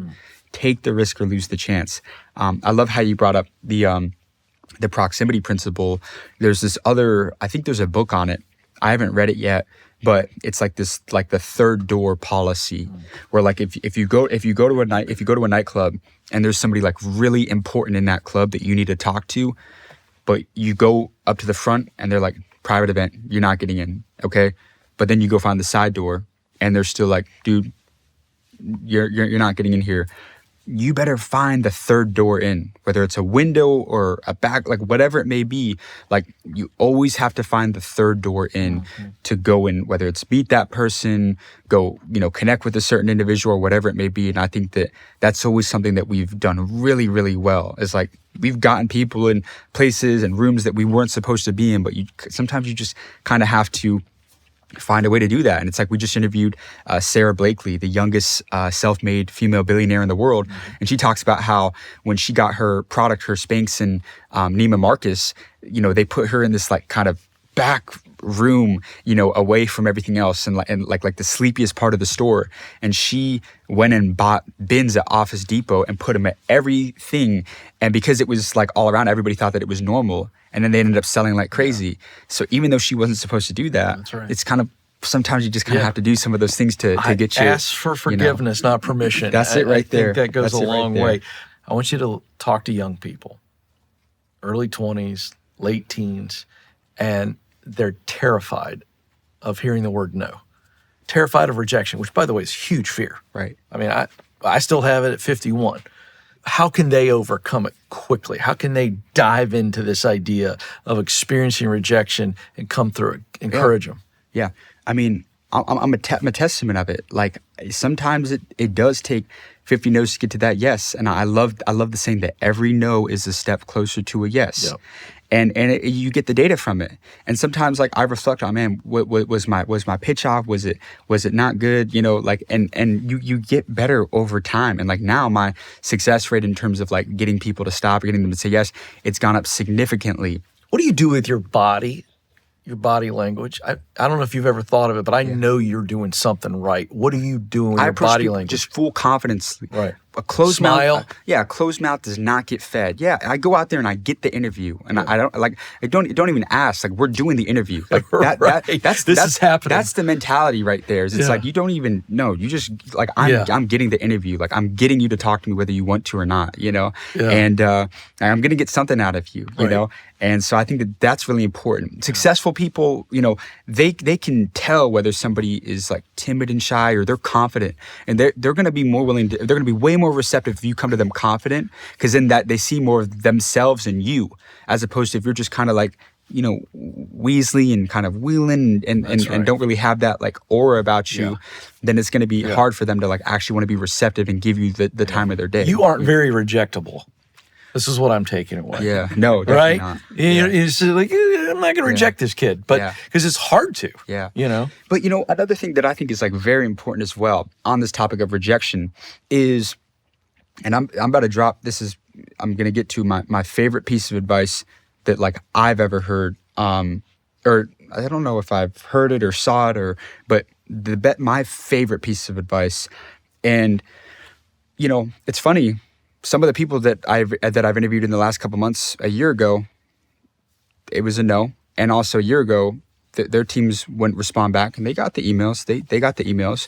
Take the risk or lose the chance. I love how you brought up the proximity principle. There's this other, I think there's a book on it. I haven't read it yet, but it's like this, like the third door policy, where like if you go to a nightclub and there's somebody like really important in that club that you need to talk to, but you go up to the front and they're like, private event, you're not getting in, okay? But then you go find the side door and they're still like, dude, you're not getting in here. You better find the third door in, whether it's a window or a back, like whatever it may be. Like you always have to find the third door in to go in, whether it's meet that person, go, connect with a certain individual or whatever it may be. And I think that that's always something that we've done really, really well. It's like we've gotten people in places and rooms that we weren't supposed to be in, but sometimes you just kind of have to find a way to do that. And it's like we just interviewed Sarah Blakely, the youngest self-made female billionaire in the world. And she talks about how when she got her product, her Spanx and Neiman Marcus, they put her in this like kind of back room, away from everything else and like the sleepiest part of the store. And she went and bought bins at Office Depot and put them at everything. And because it was like all around, everybody thought that it was normal. And then they ended up selling like crazy. Yeah. So even though she wasn't supposed to do that, that's right. It's kind of, sometimes you just kind of have to do some of those things to get you. Ask for forgiveness, not permission. That's it right there. I think that goes a long way. I want you to talk to young people, early 20s, late teens, and they're terrified of hearing the word no. Terrified of rejection, which by the way is huge fear. Right. I mean, I still have it at 51. How can they overcome it quickly? How can they dive into this idea of experiencing rejection and come through it? Encourage them. Yeah. I mean, I'm a testament of it. Like sometimes it does take 50 no's to get to that yes. And I love the saying that every no is a step closer to a yes. Yep. And you get the data from it. And sometimes like I reflect on, man, what was my pitch off? Was it not good? And you get better over time. And like now my success rate in terms of like getting people to stop or getting them to say yes, it's gone up significantly. What do you do with your body language? I don't know if you've ever thought of it, but I know you're doing something right. What are you doing with your body language? Just full confidence. Right. a closed Smile. mouth. A closed mouth does not get fed. Yeah, I go out there and I get the interview, and I don't even ask. Like, we're doing the interview. Like that. Right. That's happening. That's the mentality right there. It's like you don't even know. You just like I'm getting the interview. Like, I'm getting you to talk to me whether you want to or not. You know, and I'm gonna get something out of you. You know. And so I think that that's really important. Successful people, you know, they can tell whether somebody is like timid and shy or they're confident, and they're going to be more willing to, they're going to be way more receptive if you come to them confident, because then that they see more of themselves in you, as opposed to if you're just kind of like, you know, Weasley and kind of wheeling and don't really have that like aura about you, then it's going to be hard for them to like actually want to be receptive and give you the time of their day. You aren't very rejectable. This is what I'm taking away. Yeah, no, definitely right? not. It's like, I'm not going to reject this kid, but because it's hard to. Yeah, you know. But you know, another thing that I think is like very important as well on this topic of rejection is, and I'm about to drop. I'm going to get to my favorite piece of advice that like I've ever heard. Or I don't know if I've heard it or saw it but my favorite piece of advice, and you know, it's funny. Some of the people that I've interviewed in the last couple months, a year ago, it was a no. And also a year ago, their teams wouldn't respond back, and they got the emails. They got the emails.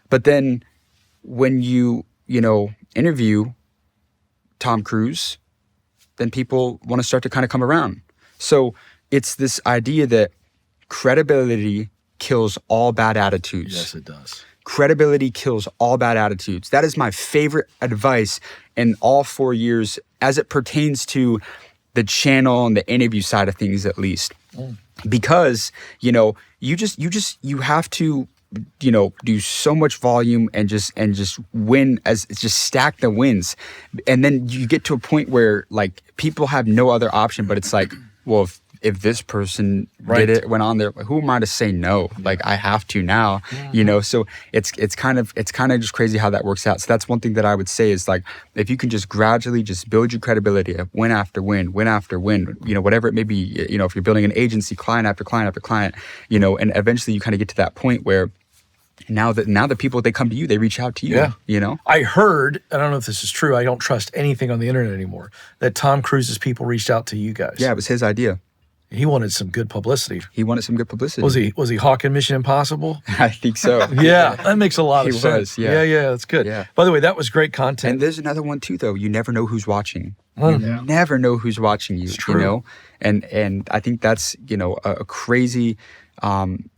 But then when you interview Tom Cruise, then people want to start to kind of come around. So it's this idea that credibility kills all bad attitudes. Yes, it does. Credibility kills all bad attitudes. That is my favorite advice in all 4 years as it pertains to the channel and the interview side of things, at least. Because, you know, you have to, you know, do so much volume and just win, just stack the wins. And then you get to a point where like people have no other option, but it's like, well, if this person did it, went on there, who am I to say no? Like, I have to now, you know? So it's kind of just crazy how that works out. So that's one thing that I would say is like, if you can just gradually just build your credibility, win after win, win after win, you know, whatever it may be, you know, if you're building an agency, client after client after client, you know, and eventually you kind of get to that point where now the people, they come to you, they reach out to you, you know? I heard, I don't know if this is true, I don't trust anything on the internet anymore, that Tom Cruise's people reached out to you guys. Yeah, it was his idea. He wanted some good publicity. Was he hawking Mission Impossible? I think so. Yeah, that makes a lot of sense. Yeah, that's good. Yeah. By the way, that was great content. And there's another one too, though. You never know who's watching. You never know who's watching you. It's true. You know, and I think that's, you know, a crazy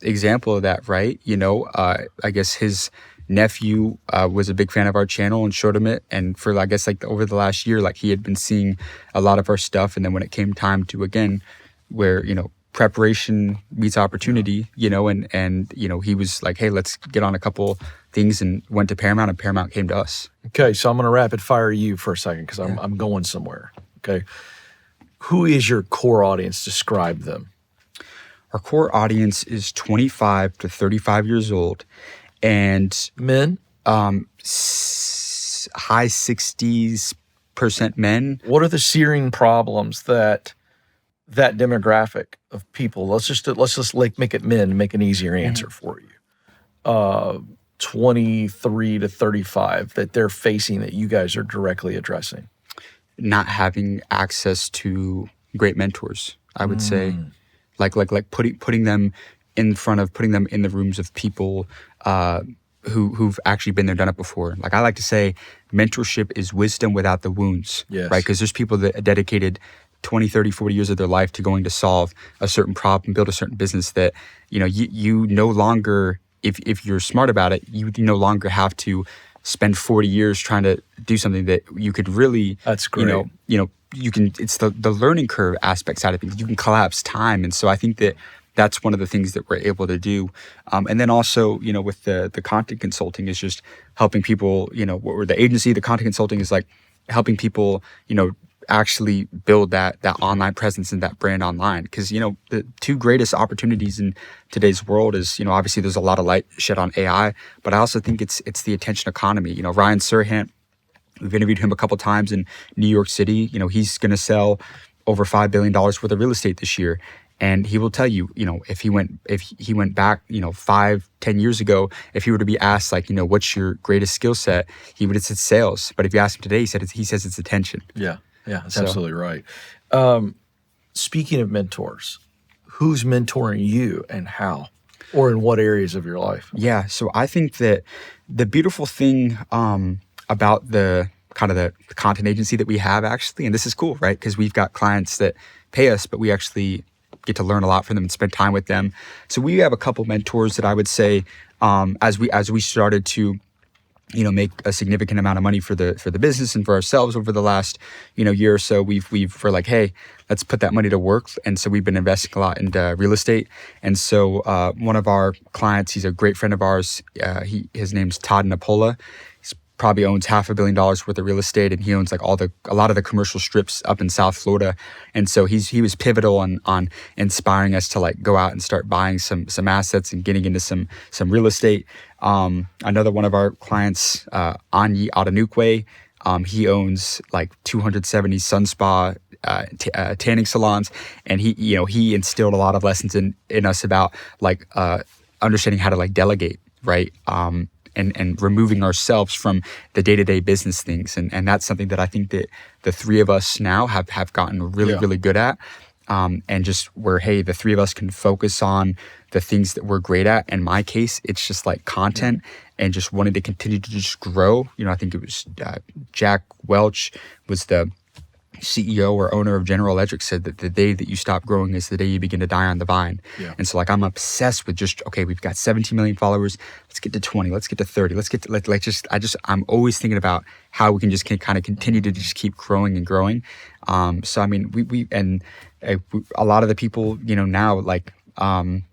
example of that, right? You know, I guess his nephew was a big fan of our channel and showed him it, and for I guess like over the last year, like he had been seeing a lot of our stuff, and then when it came time to again, where, you know, preparation meets opportunity, you know, and you know, he was like, hey, let's get on a couple things, and went to Paramount, and Paramount came to us. Okay, so I'm going to rapid fire you for a second because I'm going somewhere. Okay, who is your core audience? Describe them. Our core audience is 25 to 35 years old, and men, high 60s% men. What are the searing problems that demographic of people? Let's just like make it men, make an easier answer for you. 23 to 35 that they're facing that you guys are directly addressing. Not having access to great mentors, I would say, like putting them in the rooms of people who've actually been there, done it before. Like I like to say, mentorship is wisdom without the wounds, right? Because there's people that dedicated 20, 30, 40 years of their life to going to solve a certain problem, build a certain business that, you know, you no longer, if you're smart about it, you no longer have to spend 40 years trying to do something that you could really, that's great. You know, you can, it's the learning curve aspect side of things. You can collapse time. And so I think that that's one of the things that we're able to do. And then also, you know, with the content consulting is just helping people, you know, or the agency, the content consulting is like helping people, you know, actually build that online presence and that brand online. Because, you know, the two greatest opportunities in today's world is, you know, obviously there's a lot of light shed on AI, but I also think it's the attention economy. You know, Ryan Serhant, we've interviewed him a couple times in New York City. You know, he's going to sell over $5 billion worth of real estate this year. And he will tell you, if he went back, 5-10 years ago, if he were to be asked like, what's your greatest skill set, he would have said sales. But if you ask him today, he says it's attention. Yeah, that's absolutely right. Speaking of mentors, who's mentoring you and how, or in what areas of your life? Yeah, so I think that the beautiful thing about the kind of the content agency that we have actually, and this is cool, right? Because we've got clients that pay us, but we actually get to learn a lot from them and spend time with them. So we have a couple mentors that I would say, as we started to, make a significant amount of money for the business and for ourselves over the last, year or so, we're like, hey, let's put that money to work. And so we've been investing a lot into real estate. And so one of our clients, he's a great friend of ours. His name's Todd Napola. He's probably owns $500 million worth of real estate, and he owns like a lot of the commercial strips up in South Florida. And so he was pivotal on inspiring us to like go out and start buying some assets and getting into some real estate. Another one of our clients, Anyi Adanukwe, he owns like 270 sun spa tanning salons, and he instilled a lot of lessons in us about like understanding how to like delegate, right? And removing ourselves from the day-to-day business things. And that's something that I think that the three of us now have gotten really good at. And just where, hey, the three of us can focus on the things that we're great at. In my case, it's just like content and just wanting to continue to just grow. I think it was Jack Welch was the CEO or owner of General Electric, said that the day that you stop growing is the day you begin to die on the vine. Yeah. And so like I'm obsessed with just, okay, we've got 17 million followers. Let's get to 20. Let's get to 30. Let's get to I'm always thinking about how we can just kind of continue to just keep growing and growing. So I mean, a lot of the people, now like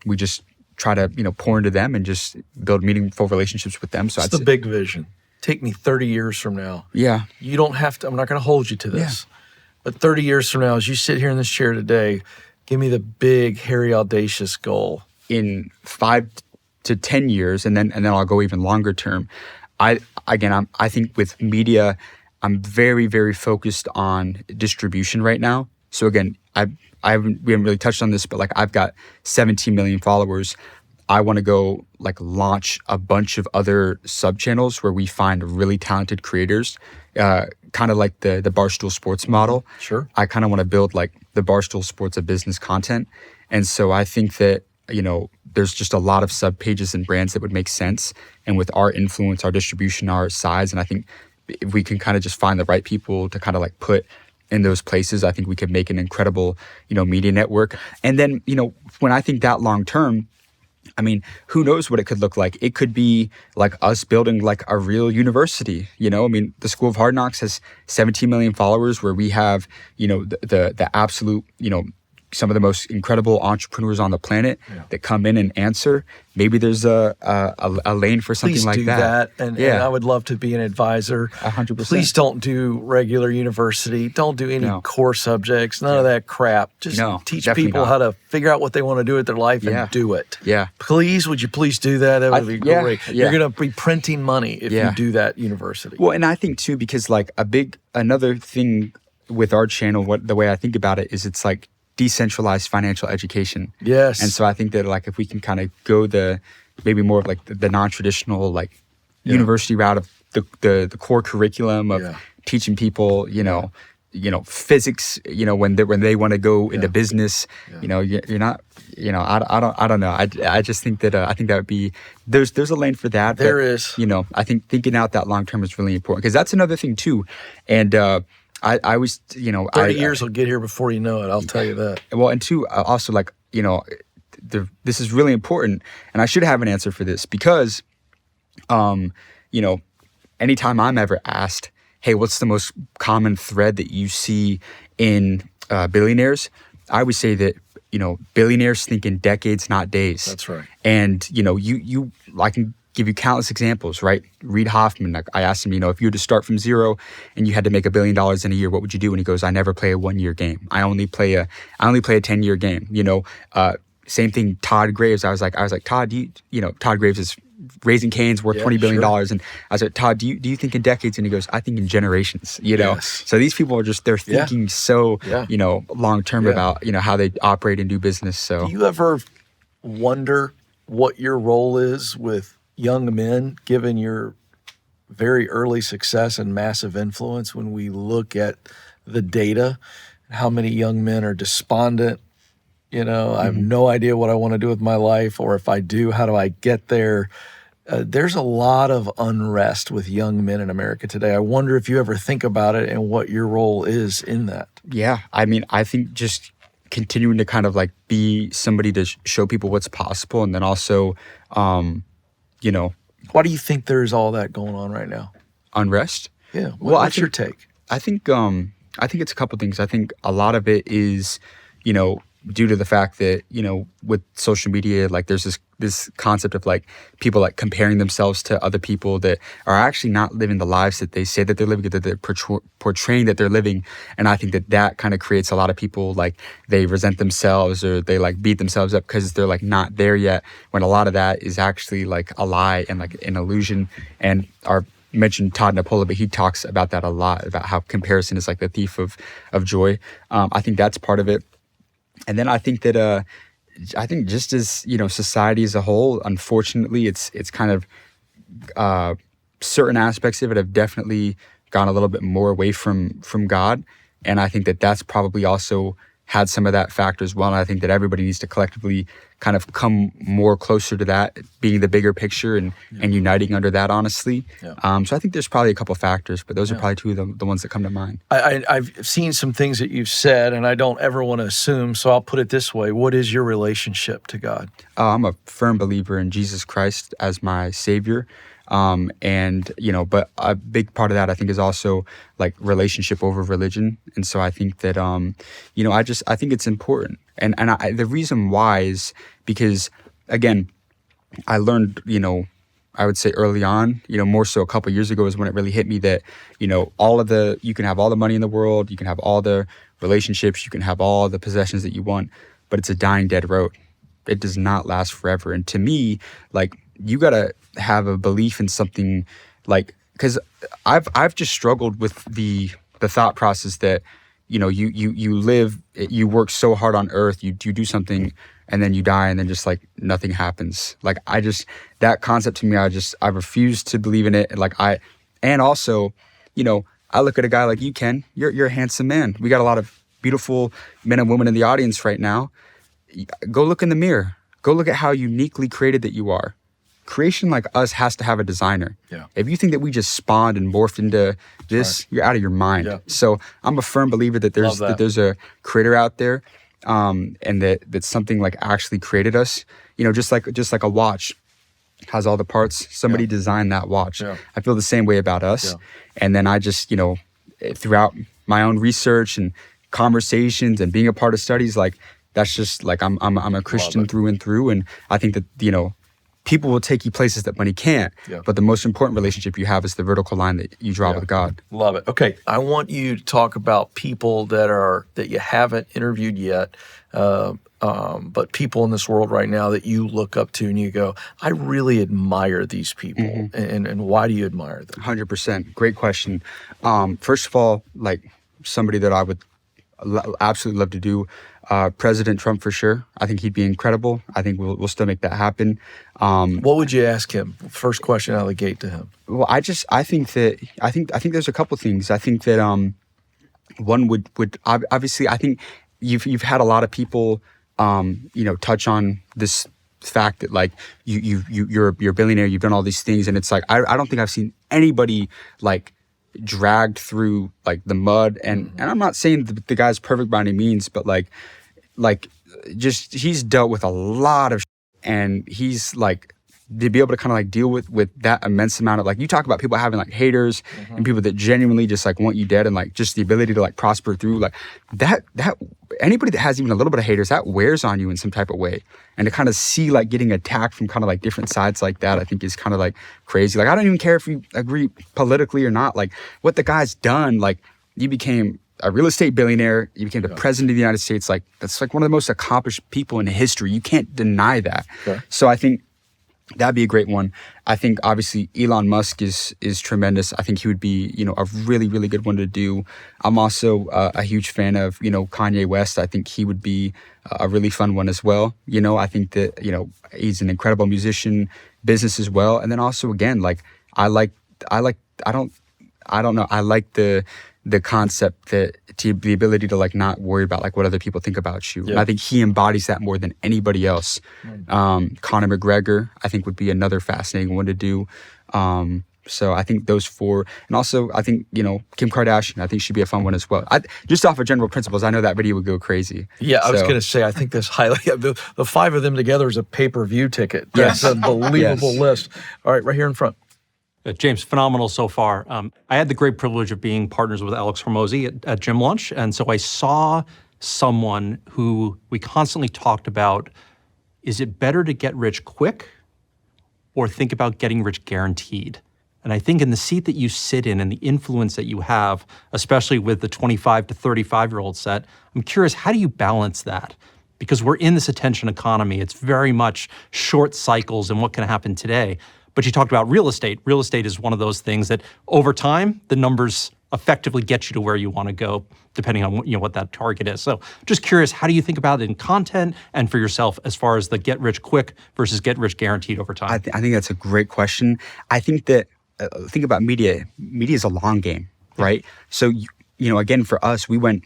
we just try to, pour into them and just build meaningful relationships with them. So it's the big vision. Take me 30 years from now. Yeah. You don't have to, I'm not going to hold you to this. Yeah. But 30 years from now, as you sit here in this chair today, give me the big, hairy, audacious goal. In 5 to 10 years, and then I'll go even longer term. I think with media, I'm very, very focused on distribution right now. So again, we haven't really touched on this, but like I've got 17 million followers. I want to go like launch a bunch of other sub channels where we find really talented creators, kind of like the Barstool Sports model. Sure. I kind of want to build like the Barstool Sports of business content. And so I think that, there's just a lot of sub pages and brands that would make sense. And with our influence, our distribution, our size, and I think if we can kind of just find the right people to kind of like put in those places, I think we could make an incredible, media network. And then, when I think that long term, I mean, who knows what it could look like? It could be like us building like a real university, I mean, the School of Hard Knocks has 17 million followers where we have, the absolute, some of the most incredible entrepreneurs on the planet that come in and answer. Maybe there's a lane for something Please like do that. And I would love to be an advisor. 100%. Please don't do regular university. Don't do any core subjects. None of that crap. Just teach people how to figure out what they want to do with their life and do it. Yeah. Please, would you please do that? That would be great. Yeah. You're going to be printing money if you do that university. Well, and I think too, because like another thing with our channel, the way I think about it is it's like decentralized financial education. Yes. And so I think that like if we can kind of go maybe more of like the non-traditional like university route of the core curriculum of teaching people, physics, when they want to go into business, you're not, I don't know. I just think that I think that would be there's a lane for that. There is. I think thinking out that long term is really important because that's another thing too. And I was, 30 years will get here before you know it. I'll tell you that. Well, and two, also like, this is really important, and I should have an answer for this because, anytime I'm ever asked, hey, what's the most common thread that you see in billionaires? I would say that, billionaires think in decades, not days. That's right. And, I can give you countless examples, right? Reid Hoffman, like I asked him, if you were to start from zero and you had to make $1 billion in a year, what would you do? And he goes, I never play a 1-year game. I only play a 10-year game. Same thing, Todd Graves. I was like, Todd, Todd Graves is Raising Cane's worth $20 billion. Sure. And I said, Todd, do you think in decades? And he goes, I think in generations, you know? Yes. So these people are they're thinking so, you know, long-term about, you know, how they operate and do business. So do you ever wonder what your role is with young men, given your very early success and massive influence, when we look at the data, how many young men are despondent? You know, I have no idea what I want to do with my life, or if I do, how do I get there? There's a lot of unrest with young men in America today. I wonder if you ever think about it and what your role is in that. yeah, I mean, I think just continuing to kind of like be somebody to show people what's possible, and then also, you know, Why do you think there's all that going on right now? unrest. Yeah. Well, What's your take? I think it's a couple things. I think a lot of it is, you know, due to the fact that, you know, with social media, like there's this concept of like people like comparing themselves to other people that are actually not living the lives that they say that they're living, that they're portraying that they're living. And I think that kind of creates a lot of people like they resent themselves, or they like beat themselves up because they're like not there yet, when a lot of that is actually like a lie and like an illusion. And you mentioned Todd Napola, but he talks about that a lot, about how comparison is like the thief of joy. I think that's part of it. And then I think that I think just as, you know, society as a whole, unfortunately, it's kind of certain aspects of it have definitely gone a little bit more away from God. And I think that that's probably also had some of that factor as well. And I think that everybody needs to collectively kind of come more closer to that, being the bigger picture and uniting under that, honestly. Yeah. So I think there's probably a couple factors, but those are probably two of the ones that come to mind. I've seen some things that you've said, and I don't ever want to assume, so I'll put it this way. What is your relationship to God? I'm a firm believer in Jesus Christ as my Savior. And, you know, but a big part of that, I think, is also like relationship over religion. And so I think that, you know, I think it's important. And the reason why is because, again, I learned, you know, I would say early on, you know, more so a couple of years ago is when it really hit me that, you know, you can have all the money in the world, you can have all the relationships, you can have all the possessions that you want, but it's a dying dead road. It does not last forever. And to me, like, you got to have a belief in something, like, because I've just struggled with the thought process that, you know, you work so hard on earth, you do something and then you die and then just like nothing happens. Like that concept to me, I refuse to believe in it. Like and also, you know, I look at a guy like you, Ken, you're a handsome man. We got a lot of beautiful men and women in the audience right now. Go look in the mirror. Go look at how uniquely created that you are. Creation like us has to have a designer. Yeah. If you think that we just spawned and morphed into this, you're out of your mind. Yeah. So I'm a firm believer that there's a creator out there, and that something like actually created us. You know, just like a watch has all the parts. Somebody designed that watch. Yeah. I feel the same way about us. Yeah. And then I just, you know, throughout my own research and conversations and being a part of studies, like that's just like I'm a Christian through and through, and I think that, you know, people will take you places that money can't, but the most important relationship you have is the vertical line that you draw with God. Love it. Okay, I want you to talk about people that you haven't interviewed yet, but people in this world right now that you look up to and you go, I really admire these people. Mm-hmm. And why do you admire them? 100%. Great question. First of all, like somebody that I would absolutely love to do, President Trump for sure. I think he'd be incredible. I think we'll still make that happen. What would you ask him? First question out of the gate to him. Well, I think there's a couple things. I think that one would obviously, I think you've had a lot of people you know, touch on this fact that like you're a billionaire, you've done all these things, and it's like I don't think I've seen anybody like dragged through like the mud, and I'm not saying the guy's perfect by any means, but like just he's dealt with a lot of and he's like to be able to kind of like deal with that immense amount of, like, you talk about people having like haters and people that genuinely just like want you dead, and like just the ability to like prosper through like that anybody that has even a little bit of haters, that wears on you in some type of way. And to kind of see like getting attacked from kind of like different sides like that, I think is kind of like crazy. Like, I don't even care if you agree politically or not, like what the guy's done. Like, you became a real estate billionaire, you became the president of the United States. Like, that's like one of the most accomplished people in history. You can't deny that. So I think That'd be a great one. I think obviously Elon Musk is tremendous. I think he would be, a really, really good one to do. I'm also a huge fan of, Kanye West. I think he would be a really fun one as well. I think that, he's an incredible musician, business as well. And then also again, like I don't know. I like the concept that the ability to like not worry about like what other people think about you. Yeah. And I think he embodies that more than anybody else. Conor McGregor, I think, would be another fascinating one to do. So I think those four, and also I think Kim Kardashian, I think she'd be a fun one as well. Just off of general principles, I know that video would go crazy. Yeah, I was going to say, I think this highly the five of them together is a pay-per-view ticket. That's an unbelievable list. All right, right here in front. James, phenomenal so far. I had the great privilege of being partners with Alex Hormozi at Gym Lunch, and so I saw someone who we constantly talked about, is it better to get rich quick or think about getting rich guaranteed? And I think in the seat that you sit in and the influence that you have, especially with the 25 to 35-year-old set, I'm curious, how do you balance that? Because we're in this attention economy. It's very much short cycles and what can happen today. But you talked about real estate. Real estate is one of those things that over time, the numbers effectively get you to where you want to go, depending on what that target is. So just curious, how do you think about it in content and for yourself as far as the get rich quick versus get rich guaranteed over time? I think that's a great question. I think that, think about media. Media is a long game, right? So, again, for us, we went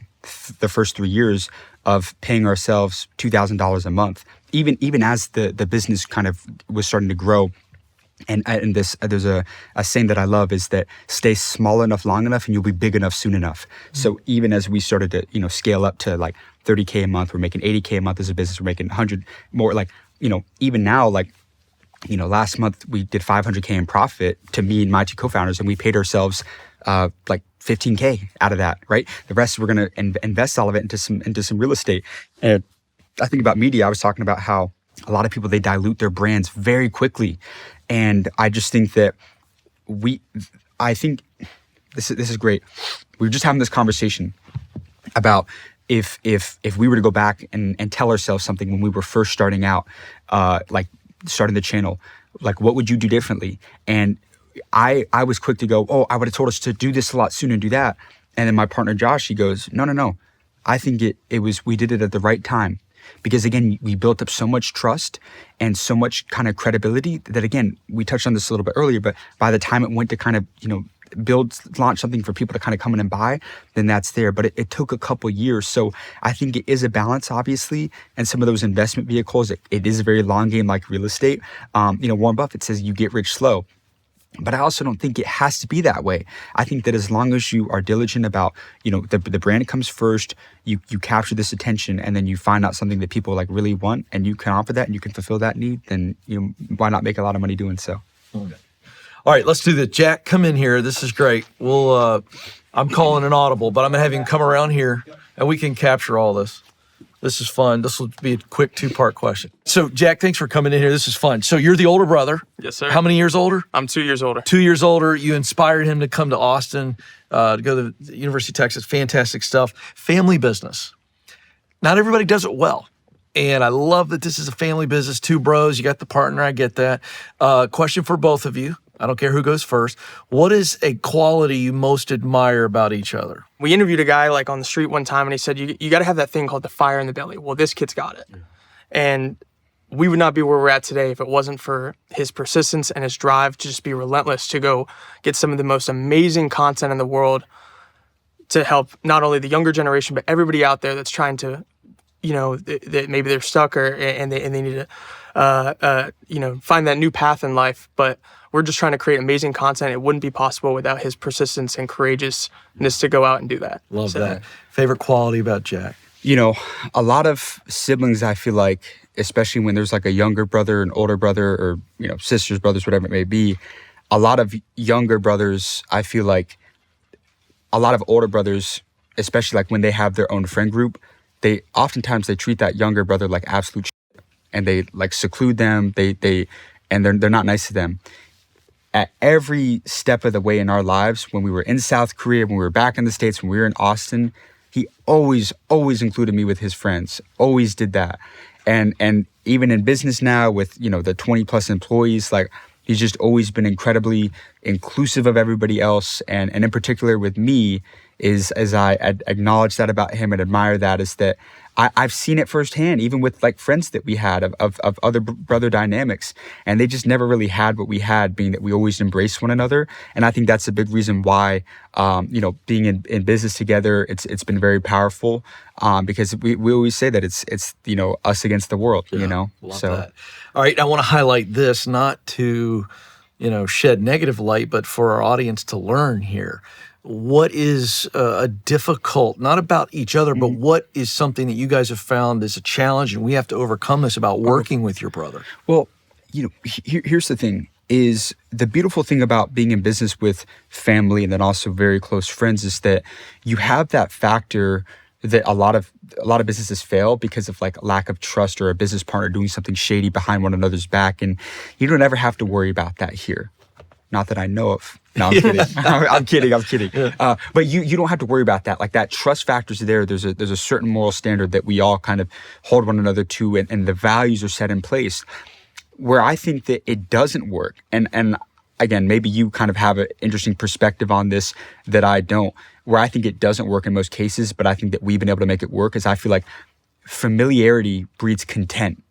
the first 3 years of paying ourselves $2,000 a month, even as the business kind of was starting to grow. And there's a saying that I love is that stay small enough long enough and you'll be big enough soon enough. So even as we started to scale up to like $30K a month, we're making $80K a month as a business, we're making 100 more, like even now, like last month we did $500K in profit to me and my two co-founders, and we paid ourselves like $15K out of that, right? The rest we're gonna invest all of it into some real estate. And I think about media, I was talking about how a lot of people, they dilute their brands very quickly. And I just think that I think this is great. We were just having this conversation about if we were to go back and tell ourselves something when we were first starting out, like starting the channel, like what would you do differently? And I was quick to go, oh, I would have told us to do this a lot sooner and do that. And then my partner Josh, he goes, no. I think we did it at the right time. Because again, we built up so much trust and so much kind of credibility that, again, we touched on this a little bit earlier, but by the time it went to kind of, launch something for people to kind of come in and buy, then that's there. But it took a couple years. So I think it is a balance, obviously. And some of those investment vehicles, it is a very long game like real estate. Warren Buffett says you get rich slow. But I also don't think it has to be that way. I think that as long as you are diligent about, the brand comes first, you capture this attention, and then you find out something that people like really want, and you can offer that and you can fulfill that need, then why not make a lot of money doing so? Okay. All right, let's do this. Jack, come in here. This is great. I'm calling an audible, but I'm gonna have him come around here and we can capture all this. This is fun. This will be a quick 2-part question. So, Jack, thanks for coming in here. This is fun. So, you're the older brother. Yes, sir. How many years older? I'm 2 years older. 2 years older. You inspired him to come to Austin, to go to the University of Texas. Fantastic stuff. Family business. Not everybody does it well. And I love that this is a family business. 2 bros. You got the partner. I get that. Question for both of you. I don't care who goes first. What is a quality you most admire about each other? We interviewed a guy like on the street one time, and he said, you got to have that thing called the fire in the belly. Well, this kid's got it. And we would not be where we're at today if it wasn't for his persistence and his drive to just be relentless, to go get some of the most amazing content in the world to help not only the younger generation, but everybody out there that's trying to, that maybe they're stuck and they need to, find that new path in life. But we're just trying to create amazing content. It wouldn't be possible without his persistence and courageousness to go out and do that. Love that. Favorite quality about Jack? A lot of siblings, I feel like, especially when there's like a younger brother, an older brother, or, sisters, brothers, whatever it may be, a lot of younger brothers, I feel like a lot of older brothers, especially like when they have their own friend group, they treat that younger brother like absolute shit, and they like seclude them. They're not nice to them. At every step of the way in our lives, when we were in South Korea, when we were back in the States, when we were in Austin, he always included me with his friends, always did that. And even in business now with, the 20 plus employees, like he's just always been incredibly inclusive of everybody else. And in particular with me is, as I acknowledge that about him and admire that, is that I've seen it firsthand, even with like friends that we had of other brother dynamics, and they just never really had what we had, being that we always embraced one another. And I think that's a big reason why, being in business together, it's been very powerful, because we always say that it's us against the world, Love that. All right, I want to highlight this, not to, shed negative light, but for our audience to learn here. What is a difficult, not about each other, but what is something that you guys have found is a challenge and we have to overcome this about working with your brother? Well, here's the thing, is the beautiful thing about being in business with family and then also very close friends is that you have that factor that a lot of businesses fail because of like lack of trust or a business partner doing something shady behind one another's back. And you don't ever have to worry about that here. Not that I know of. No, I'm kidding. I'm kidding. Yeah. But you don't have to worry about that. Like that trust factor's there. There's a certain moral standard that we all kind of hold one another to, and the values are set in place. Where I think that it doesn't work, and again, maybe you kind of have an interesting perspective on this that I don't, where I think it doesn't work in most cases, but I think that we've been able to make it work, is I feel like familiarity breeds content.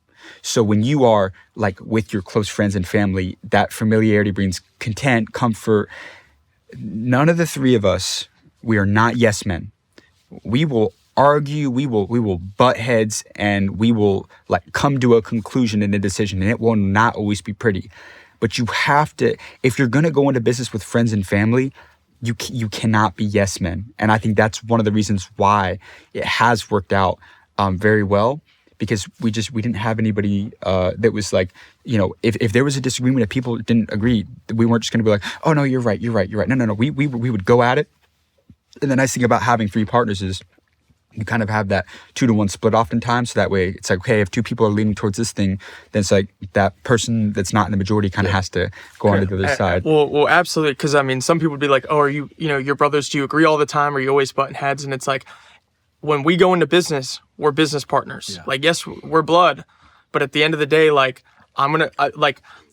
So when you are like with your close friends and family, that familiarity brings content, comfort. None of the three of us, we are not yes men. We will argue, we will butt heads, and we will like come to a conclusion and a decision, and it will not always be pretty. But you have to, if you're going to go into business with friends and family, you cannot be yes men. And I think that's one of the reasons why it has worked out very well. Because we didn't have anybody that was like, if there was a disagreement, if people didn't agree, we weren't just going to be like, oh, no, you're right. No. We would go at it. And the nice thing about having three partners is you kind of have that 2-to-1 split oftentimes. So that way it's like, okay, if two people are leaning towards this thing, then it's like that person that's not in the majority kind of has to go on to the other side. Well, absolutely. Because, some people would be like, oh, are you, your brothers, do you agree all the time? Or are you always butting heads? And it's like, when we go into business, we're business partners. Yeah. Like, yes, we're blood, but at the end of the day, like,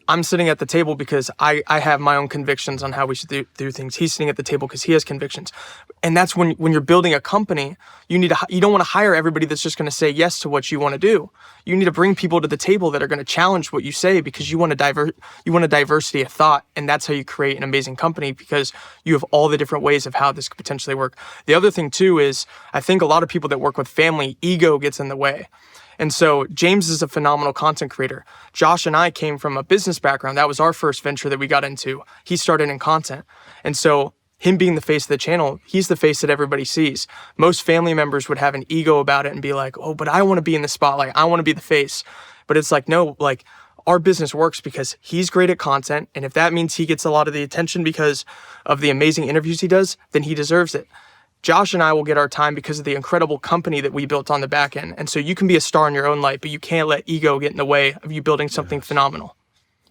I'm sitting at the table because I have my own convictions on how we should do things. He's sitting at the table because he has convictions. And that's when you're building a company, you don't want to hire everybody that's just going to say yes to what you want to do. You need to bring people to the table that are going to challenge what you say, because you want a diversity of thought. And that's how you create an amazing company, because you have all the different ways of how this could potentially work. The other thing too is, I think a lot of people that work with family, ego gets in the way. And so James is a phenomenal content creator. Josh and I came from a business background. That was our first venture that we got into. He started in content. And so him being the face of the channel, he's the face that everybody sees. Most family members would have an ego about it and be like, oh, but I want to be in the spotlight. I want to be the face. But it's like, no, like, our business works because he's great at content. And if that means he gets a lot of the attention because of the amazing interviews he does, then he deserves it. Josh and I will get our time because of the incredible company that we built on the back end. And so you can be a star in your own light, but you can't let ego get in the way of you building something phenomenal.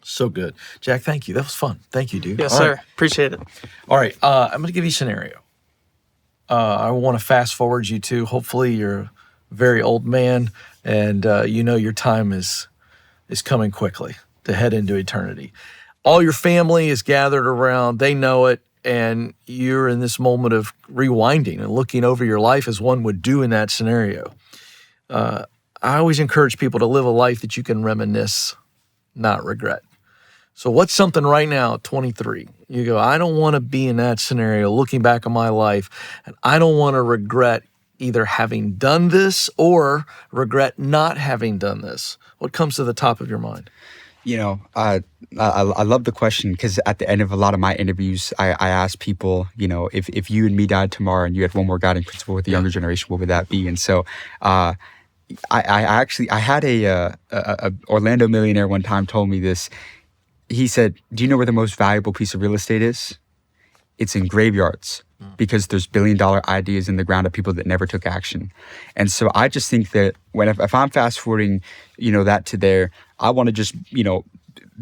So good. Jack, thank you. That was fun. Thank you, dude. Yes, sir. Right. Appreciate it. All right. I'm going to give you a scenario. I want to fast forward you to, hopefully you're a very old man and your time is coming quickly to head into eternity. All your family is gathered around. They know it. And you're in this moment of rewinding and looking over your life as one would do in that scenario. I always encourage people to live a life that you can reminisce, not regret. So what's something right now at 23? You go, I don't want to be in that scenario looking back on my life, and I don't want to regret either having done this or regret not having done this. What comes to the top of your mind? I love the question, because at the end of a lot of my interviews, I ask people, if you and me died tomorrow and you had one more guiding principle with the younger generation, what would that be? And so I had a Orlando millionaire one time told me this. He said, do you know where the most valuable piece of real estate is? It's in graveyards, because there's billion-dollar ideas in the ground of people that never took action. And so I just think that if I'm fast forwarding, that to there, I want to just,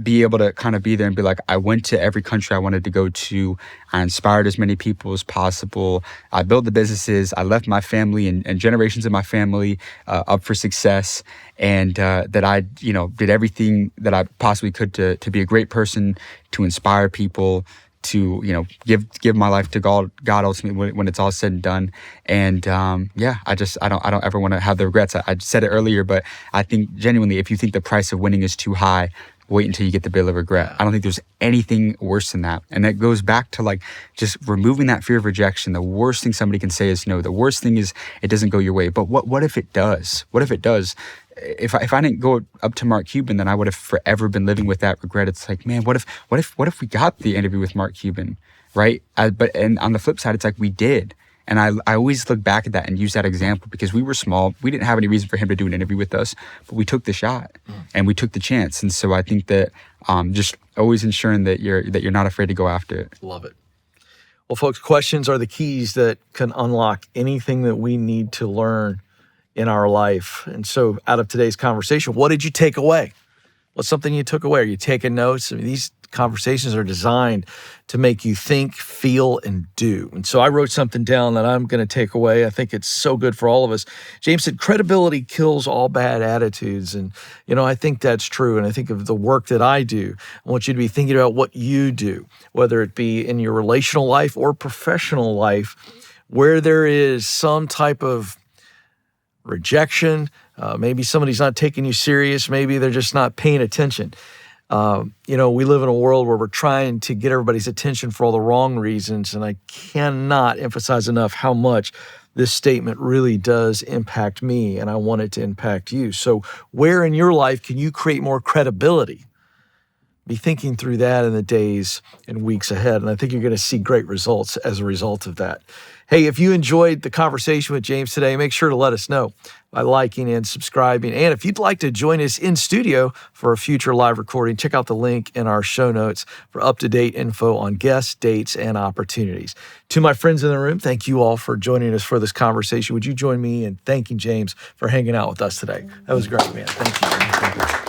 be able to kind of be there and be like, I went to every country I wanted to go to. I inspired as many people as possible. I built the businesses. I left my family and generations of my family up for success. And that I, did everything that I possibly could to be a great person, to inspire people, to give my life to God ultimately when it's all said and done. And I don't ever want to have the regrets. I said it earlier, but I think genuinely, if you think the price of winning is too high, wait until you get the bill of regret. I don't think there's anything worse than that. And that goes back to like just removing that fear of rejection. The worst thing somebody can say is no. The worst thing is it doesn't go your way. But what if it does? What if it does? If I didn't go up to Mark Cuban, then I would have forever been living with that regret. It's like, man, what if we got the interview with Mark Cuban, right? But on the flip side, it's like we did. And I always look back at that and use that example because we were small. We didn't have any reason for him to do an interview with us, but we took the shot and we took the chance. And so I think that just always ensuring that you're not afraid to go after it. Love it. Well, folks, questions are the keys that can unlock anything that we need to learn in our life. And so out of today's conversation, what did you take away? What's something you took away? Are you taking notes? I mean, these conversations are designed to make you think, feel, and do. And so I wrote something down that I'm going to take away. I think it's so good for all of us. James said, credibility kills all bad attitudes. And, I think that's true. And I think of the work that I do. I want you to be thinking about what you do, whether it be in your relational life or professional life, where there is some type of rejection. Maybe somebody's not taking you serious. Maybe they're just not paying attention. We live in a world where we're trying to get everybody's attention for all the wrong reasons. And I cannot emphasize enough how much this statement really does impact me, and I want it to impact you. So where in your life can you create more credibility? Be thinking through that in the days and weeks ahead. And I think you're going to see great results as a result of that. Hey, if you enjoyed the conversation with James today, make sure to let us know by liking and subscribing. And if you'd like to join us in studio for a future live recording, check out the link in our show notes for up-to-date info on guests, dates, and opportunities. To my friends in the room, thank you all for joining us for this conversation. Would you join me in thanking James for hanging out with us today? That was great, man. Thank you.